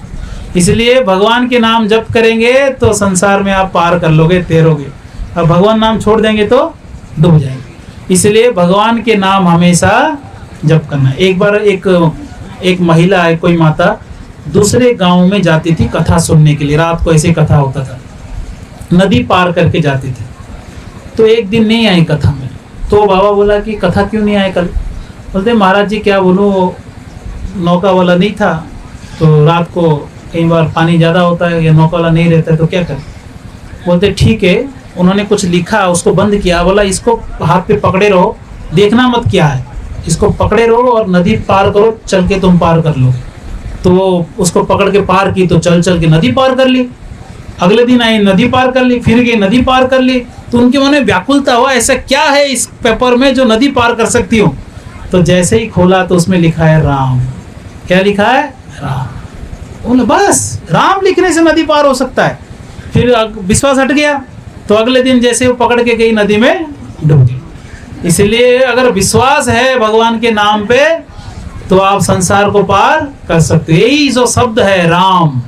इसलिए भगवान के नाम जप करेंगे तो संसार में आप पार कर लोगे, तैरोगे, और भगवान नाम छोड़ देंगे तो डूब जाएंगे। इसलिए भगवान के नाम हमेशा जप करना है। एक बार एक महिला है, कोई माता दूसरे गांव में जाती थी कथा सुनने के लिए, रात को ऐसे कथा होता था, नदी पार करके जाती थी। तो एक दिन नहीं आई कथा में, तो बाबा बोला कि कथा क्यों नहीं आए कल। बोलते महाराज जी क्या बोलूं, नौका वाला नहीं था, तो रात को कई बार पानी ज़्यादा होता है या नौका वाला नहीं रहता है तो क्या करें। बोलते ठीक है, उन्होंने कुछ लिखा, उसको बंद किया, बोला इसको हाथ पे पकड़े रहो, देखना मत क्या है, इसको पकड़े रहो और नदी पार करो, चल के तुम पार कर लोगे। तो वो उसको पकड़ के पार की, तो चल चल के नदी पार कर ली। अगले दिन आई, नदी पार कर ली, फिर गई, नदी पार कर ली। तो उनके मन में व्याकुलता हुआ, ऐसा क्या है इस पेपर में जो नदी पार कर सकती हूँ। तो जैसे ही खोला तो उसमें लिखा है राम। क्या लिखा है? राम। बोले बस राम लिखने से नदी पार हो सकता है। फिर विश्वास हट गया, तो अगले दिन जैसे वो पकड़ के गई नदी में डूब गई। इसलिए अगर विश्वास है भगवान के नाम पे तो आप संसार को पार कर सकते हो। यही जो शब्द है राम,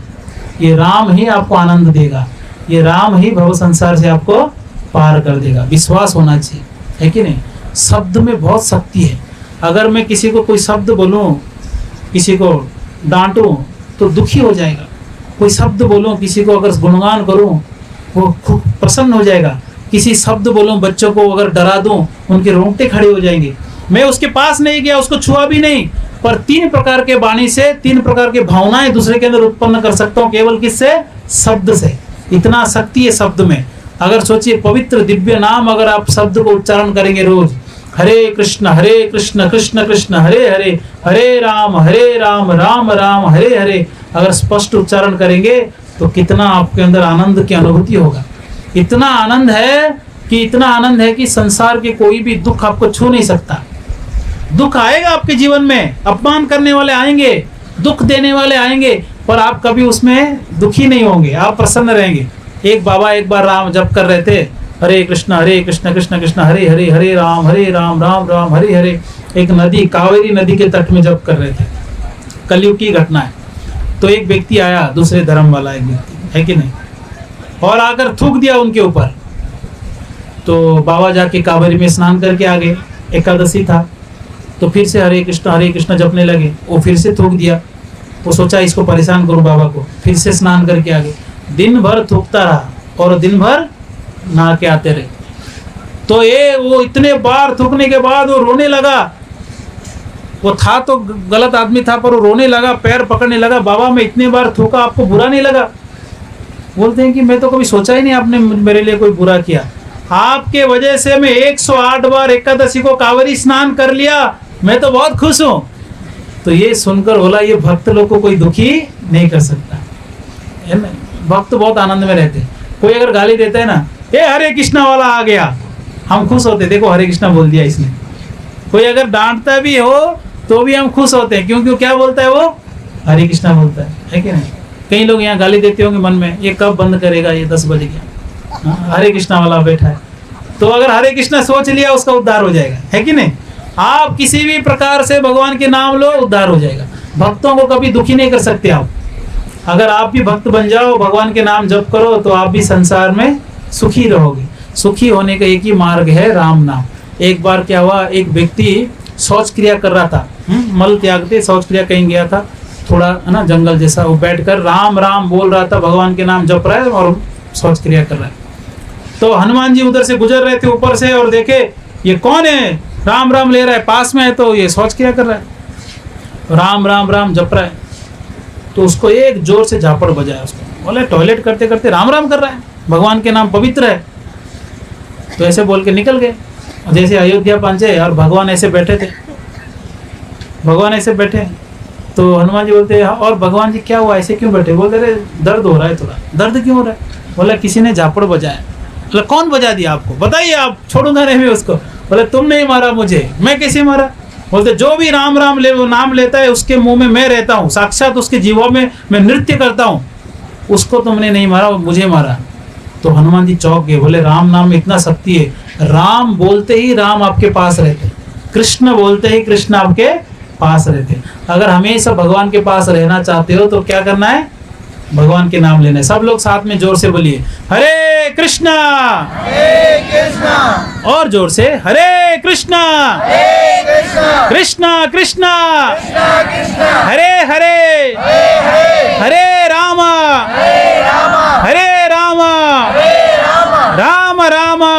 ये राम ही आपको आनंद देगा, ये राम ही भव संसार से आपको पार कर देगा। विश्वास होना चाहिए, है कि नहीं। शब्द में बहुत शक्ति है। अगर मैं किसी को कोई शब्द बोलूं, किसी को डांटूं तो दुखी हो जाएगा। कोई शब्द बोलूं, किसी को अगर गुणगान करूं वो खूब प्रसन्न हो जाएगा। किसी शब्द बोलूं, बच्चों को अगर डरा दूं उनके रोंगटे खड़े हो जाएंगे। मैं उसके पास नहीं गया, उसको छुआ भी नहीं, पर 3 प्रकार के वाणी से 3 प्रकार की भावनाएं दूसरे के अंदर उत्पन्न कर सकता हूँ। केवल किससे? शब्द से। इतना शक्ति है शब्द में। अगर सोचिए पवित्र दिव्य नाम अगर आप शब्द को उच्चारण करेंगे रोज, हरे कृष्ण कृष्ण कृष्ण हरे हरे, हरे राम राम राम हरे हरे, अगर स्पष्ट उच्चारण करेंगे तो कितना आपके अंदर आनंद की अनुभूति होगा। इतना आनंद है कि संसार के कोई भी दुख आपको छू नहीं सकता। दुख आएगा आपके जीवन में, अपमान करने वाले आएंगे, दुख देने वाले आएंगे, पर आप कभी उसमें दुखी नहीं होंगे, आप प्रसन्न रहेंगे। एक बाबा एक बार राम जप कर रहे थे, हरे कृष्ण कृष्ण कृष्ण हरे हरे, हरे राम राम राम हरे हरे। एक नदी, कावेरी नदी के तट में जप कर रहे थे। कलयुग की घटना है। तो एक व्यक्ति आया, दूसरे धर्म वाला एक व्यक्ति, है कि नहीं, और आकर थूक दिया उनके ऊपर। तो बाबा जाके कावेरी में स्नान करके आ गए, एकादशी था। तो फिर से हरे कृष्ण जपने लगे। वो फिर से थूक दिया। वो सोचा इसको परेशान करूं बाबा को, फिर से स्नान करके आ गए। दिन भर थूकता रहा और दिन भर नहा के आते रहे। तो वो इतने बार थूकने के बाद वो रोने लगा। वो था तो गलत आदमी था, पर वो रोने लगा, पैर पकड़ने लगा। बाबा मैं इतने बार थूका, आपको बुरा नहीं लगा? बोलते हैं कि मैं तो कभी सोचा ही नहीं आपने मेरे लिए कोई बुरा किया। आपके वजह से मैं 108 बार एकादशी को कावेरी स्नान कर लिया, मैं तो बहुत खुश हूँ। तो ये सुनकर बोला ये भक्त लोग को कोई दुखी नहीं कर सकता है ना। भक्त बहुत आनंद में रहते। कोई अगर गाली देता है ना, ये हरे कृष्णा वाला आ गया, हम खुश होते, देखो हरे कृष्णा बोल दिया इसने। कोई अगर डांटता भी हो तो भी हम खुश होते हैं, क्योंकि क्या बोलता है वो? हरे कृष्णा बोलता है कि नहीं। कई लोग यहाँ गाली देते होंगे मन में, ये कब बंद करेगा, ये 10 बज गया, हरे कृष्णा वाला बैठा है। तो अगर हरे कृष्णा सोच लिया उसका उद्धार हो जाएगा, है कि नहीं। आप किसी भी प्रकार से भगवान के नाम लो, उद्धार हो जाएगा। भक्तों को कभी दुखी नहीं कर सकते आप। अगर आप भी भक्त बन जाओ, भगवान के नाम जप करो, तो आप भी संसार में सुखी रहोगे। सुखी होने का एक ही मार्ग है, राम नाम। एक बार क्या हुआ, एक व्यक्ति शौच क्रिया कर रहा था, मल त्यागते शौच क्रिया कहीं गया था, थोड़ा है ना जंगल जैसा। वो बैठकर राम राम बोल रहा था, भगवान के नाम जप रहा है और शौच क्रिया कर रहा है। तो हनुमान जी उधर से गुजर रहे थे ऊपर से, और देखे ये कौन है, राम राम ले रहा है, पास में है तो ये शौच क्रिया कर रहा है, राम राम जप रहा है। तो उसको एक जोर से झापड़ बजाया उसको। बोले टॉयलेट करते करते राम राम कर रहा है, भगवान के नाम पवित्र है। तो ऐसे बोल के निकल गए। जैसे अयोध्या पहुंचे और भगवान ऐसे बैठे थे, भगवान ऐसे बैठे। तो हनुमान जी बोलते हैं, और भगवान जी क्या हुआ, ऐसे क्यों बैठे? बोलते रहे दर्द हो रहा है थोड़ा। दर्द क्यों हो रहा है? बोला किसी ने झापड़ बजाया। बोले कौन बजा दिया आपको, बताइए, आप छोड़ूंगा नहीं मैं उसको। बोले तुम नहीं मारा मुझे, मैं कैसे मारा। बोलते जो भी राम राम ले वो नाम लेता है उसके मुंह में मैं रहता हूँ, साक्षात उसके जीवा में मैं नृत्य करता हूँ, उसको तुमने नहीं मारा, मुझे मारा। तो हनुमान जी चौंक गए, बोले राम नाम में इतना शक्ति है, राम बोलते ही राम आपके पास रहते, कृष्ण बोलते ही कृष्ण आपके पास रहते। अगर हमेशा भगवान के पास रहना चाहते हो तो क्या करना है, भगवान के नाम लेना है। सब लोग साथ में जोर से बोलिए हरे कृष्णा, हरे कृष्णा, और जोर से हरे कृष्णा, हरे कृष्णा, कृष्णा कृष्णा, कृष्णा कृष्णा, हरे हरे, हरे हरे, हरे रामा, हरे रामा, हरे रामा, हरे रामा, राम रामा,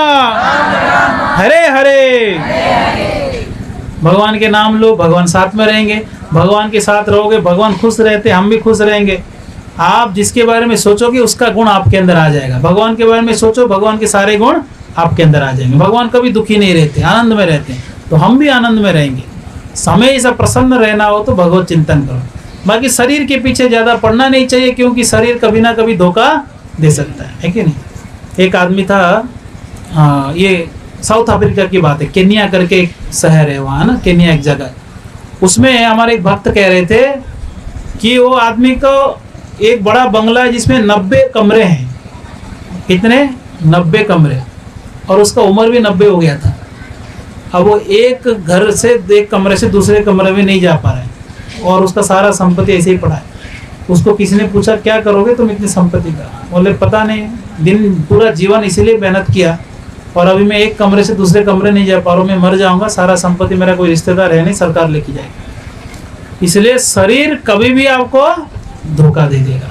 हरे हरे। भगवान के नाम लो, भगवान साथ में रहेंगे, भगवान के साथ रहोगे, भगवान खुश रहते, हम भी खुश रहेंगे। आप जिसके बारे में सोचोगे उसका गुण आपके अंदर आ जाएगा। भगवान के बारे में सोचो, भगवान के सारे गुण आपके अंदर आ जाएंगे। भगवान कभी दुखी नहीं रहते, आनंद में रहते हैं, तो हम भी आनंद में रहेंगे। हमेशा प्रसन्न रहना हो तो भगवत चिंतन करो। बाकी शरीर के पीछे ज़्यादा पड़ना नहीं चाहिए, क्योंकि शरीर कभी ना कभी धोखा दे सकता है कि नहीं। एक आदमी था, ये साउथ अफ्रीका की बात है, केन्या करके एक शहर है वहाँ ना, केन्या एक जगह, उसमें हमारे एक भक्त कह रहे थे कि वो आदमी को एक बड़ा बंगला है जिसमें 90 कमरे हैं। कितने? 90 कमरे, और उसका उम्र भी 90 हो गया था। अब वो एक घर से, एक कमरे से दूसरे कमरे में नहीं जा पा रहा है, और उसका सारा संपत्ति ऐसे ही पड़ा है। उसको किसी ने पूछा क्या करोगे तुम इतनी संपत्ति का? बोले पता नहीं, दिन पूरा जीवन इसीलिए मेहनत किया, और अभी मैं एक कमरे से दूसरे कमरे नहीं जा पा रहा हूँ, मैं मर जाऊंगा, सारा संपत्ति मेरा कोई रिश्तेदार है नहीं, सरकार लेके जाएगी। इसलिए शरीर कभी भी आपको धोखा दे देगा।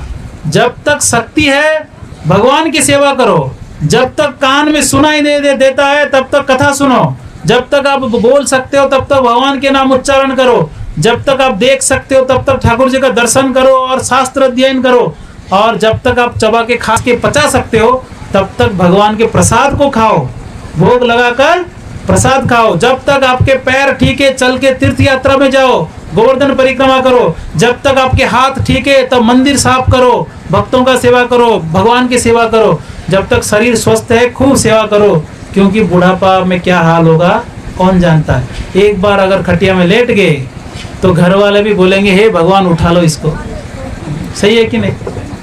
जब तक शक्ति है भगवान की सेवा करो, जब तक कान में सुनाई देता है तब तक कथा सुनो, जब तक आप बोल सकते हो तब तक भगवान के नाम उच्चारण करो, जब तक आप देख सकते हो तब तक ठाकुर जी का दर्शन करो और शास्त्र अध्ययन करो, और जब तक आप चबा के खा के पचा सकते हो तब तक भगवान के प्रसाद को खाओ, भोग लगाकर प्रसाद खाओ। जब तक आपके पैर ठीक है चल के तीर्थ यात्रा में जाओ, गोवर्धन परिक्रमा करो, जब तक आपके हाथ ठीक है तब मंदिर साफ करो, भक्तों का सेवा करो, भगवान की सेवा करो। जब तक शरीर स्वस्थ है खूब सेवा करो, क्योंकि बुढ़ापा में क्या हाल होगा कौन जानता है। एक बार अगर खटिया में लेट गए तो घर वाले भी बोलेंगे हे भगवान उठा लो इसको। सही है कि नहीं?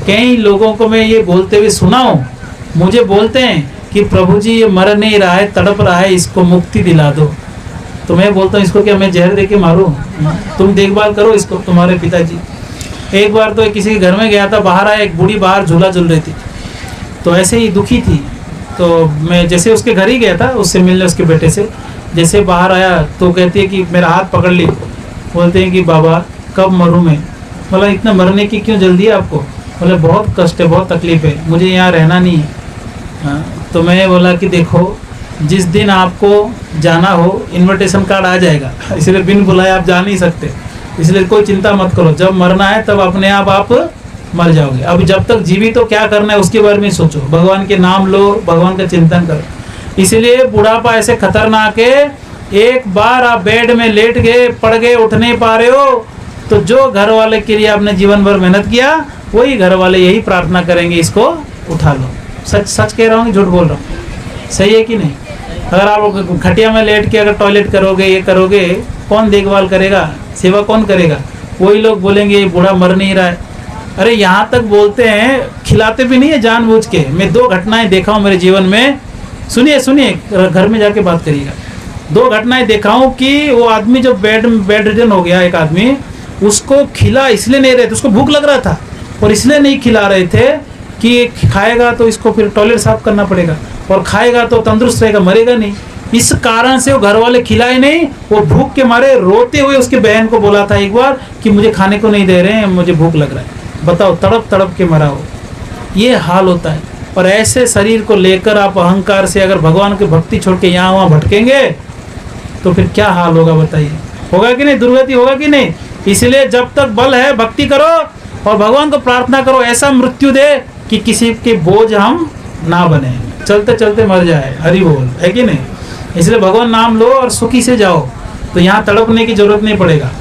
कई लोगों को मैं ये बोलते हुए सुना हूँ, मुझे बोलते हैं कि प्रभु जी ये मर नहीं रहा है, तड़प रहा है, इसको मुक्ति दिला दो। तो मैं बोलता हूँ इसको क्या मैं जहर दे के मारूं? तुम देखभाल करो इसको, तुम्हारे पिताजी। एक बार तो किसी के घर में गया था, बाहर आया, एक बूढ़ी बाहर झूला झूल रही थी, तो ऐसे ही दुखी थी। तो मैं जैसे उसके घर ही गया था उससे मिलने, उसके बेटे से, जैसे बाहर आया तो कहती है कि मेरा हाथ पकड़ ली, बोलते हैं कि बाबा कब मरूँ मैं? बोला इतना मरने की क्यों जल्दी है आपको? बोले बहुत कष्ट है, बहुत तकलीफ है, मुझे यहाँ रहना नहीं है। हाँ, तो मैं बोला कि देखो जिस दिन आपको जाना हो इनविटेशन कार्ड आ जाएगा, इसलिए बिन बुलाए आप जा नहीं सकते, इसलिए कोई चिंता मत करो, जब मरना है तब अपने आप मर जाओगे। अब जब तक जीवित तो क्या करना है उसके बारे में सोचो, भगवान के नाम लो, भगवान का चिंतन करो। इसलिए बुढ़ापा ऐसे खतरनाक है, एक बार आप बेड में लेट गए, पड़ गए, उठ नहीं पा रहे हो, तो जो घर वाले के लिए आपने जीवन भर मेहनत किया वही घर वाले यही प्रार्थना करेंगे इसको उठा लो। सच सच कह रहा हूँ, झूठ बोल रहा हूँ? सही है कि नहीं? अगर आप खटिया में लेट के अगर टॉयलेट करोगे, ये करोगे, कौन देखभाल करेगा, सेवा कौन करेगा? वही लोग बोलेंगे ये बूढ़ा मर नहीं रहा है। अरे यहाँ तक बोलते हैं, खिलाते भी नहीं है जानबूझ के। मैं 2 घटनाएं देखा हूँ मेरे जीवन में, सुनिए सुनिए, घर में जाके बात करिएगा। 2 घटनाएं देखा हूँ कि वो आदमी जो बेड रिडन हो गया, एक आदमी, उसको खिला इसलिए नहीं रहे थे, उसको भूख लग रहा था, और इसलिए नहीं खिला रहे थे कि खाएगा तो इसको फिर टॉयलेट साफ करना पड़ेगा, और खाएगा तो तंदुरुस्त रहेगा, मरेगा नहीं। इस कारण से वो घर वाले खिलाए नहीं, वो भूख के मारे रोते हुए उसके बहन को बोला था एक बार कि मुझे खाने को नहीं दे रहे हैं, मुझे भूख लग रहा है। बताओ, तड़प तड़प के मरा हो। ये हाल होता है। और ऐसे शरीर को लेकर आप अहंकार से अगर भगवान की भक्ति छोड़ के यहाँ वहाँ भटकेंगे तो फिर क्या हाल होगा बताइए? होगा कि नहीं? दुर्गति होगा कि नहीं? इसलिए जब तक बल है भक्ति करो और भगवान को प्रार्थना करो, ऐसा मृत्यु दे कि किसी के बोझ हम ना बने, चलते चलते मर जाए। हरि बोल, है कि नहीं? इसलिए भगवान नाम लो और सुखी से जाओ, तो यहाँ तड़पने की जरूरत नहीं पड़ेगा।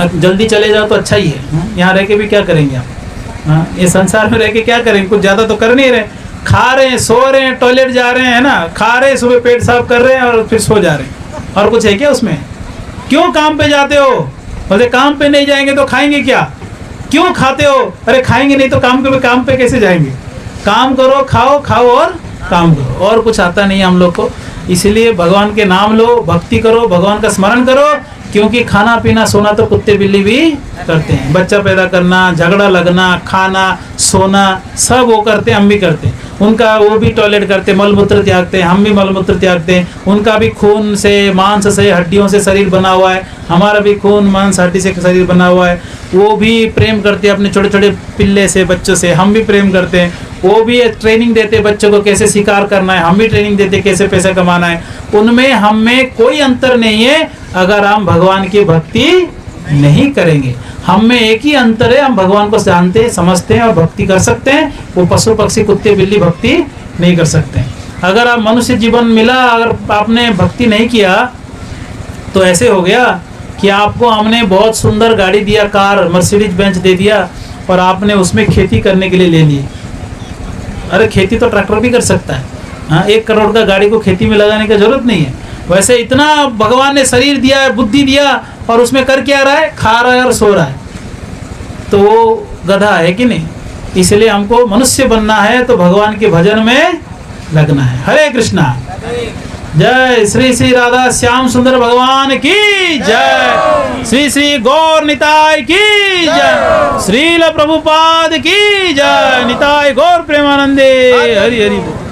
जल्दी चले जाओ तो अच्छा ही है। यहाँ रह के भी क्या करेंगे आप? हाँ, ये संसार में रह के क्या करेंगे? कुछ ज़्यादा तो कर नहीं रहे, खा रहे हैं, सो रहे हैं, टॉयलेट जा रहे हैं ना, खा रहे हैं, सुबह पेट साफ कर रहे हैं और फिर सो जा रहे हैं, और कुछ है क्या उसमें? क्यों काम पे जाते हो? बोले काम पे नहीं जाएंगे तो खाएंगे क्या? क्यों खाते हो? अरे खाएंगे नहीं तो काम पे कैसे जाएंगे? काम करो, खाओ, खाओ और काम करो, और कुछ आता नहीं हम लोग को। इसलिए भगवान के नाम लो, भक्ति करो, भगवान का स्मरण करो, क्योंकि खाना पीना सोना तो कुत्ते बिल्ली भी करते हैं। बच्चा पैदा करना, झगड़ा लगना, खाना, सोना, सब वो करते हैं, हम भी करते हैं। उनका वो भी टॉयलेट करते, मलमूत्र त्यागते हैं, हम भी मलमूत्र त्यागते हैं। उनका भी खून से, मांस से, हड्डियों से शरीर बना हुआ है, हमारा भी खून, मांस, हड्डी से शरीर बना हुआ है। वो भी प्रेम करते हैं अपने छोटे छोटे पिल्ले से, बच्चों से, हम भी प्रेम करते हैं। वो भी ट्रेनिंग देते बच्चों को कैसे शिकार करना है, हम भी ट्रेनिंग देते कैसे पैसा कमाना है। उनमें हम में कोई अंतर नहीं है अगर हम भगवान की भक्ति नहीं करेंगे। हम में एक ही अंतर है, हम भगवान को जानते हैं, समझते हैं और भक्ति कर सकते हैं। वो पशु पक्षी कुत्ते बिल्ली भक्ति नहीं कर सकते हैं। अगर आप मनुष्य जीवन मिला, अगर आपने भक्ति नहीं किया तो ऐसे हो गया कि आपको हमने बहुत सुंदर गाड़ी दिया, कार, मर्सिडीज बेंच दे दिया, और आपने उसमें खेती करने के लिए ले ली। अरे खेती तो ट्रैक्टर भी कर सकता है। हाँ, 1 करोड़ का गाड़ी को खेती में लगाने की जरूरत नहीं है। वैसे इतना भगवान ने शरीर दिया है, बुद्धि दिया, और उसमें कर क्या रहा है? खा रहा है और सो रहा है। तो वो गधा है कि नहीं? इसलिए हमको मनुष्य बनना है तो भगवान के भजन में लगना है। हरे कृष्णा। जय श्री श्री राधा श्याम सुंदर भगवान की जय। श्री श्री गौर निताय की जय। श्रील प्रभुपाद की जय। निताय गौर प्रेमानंदे। हरि हरि बोल।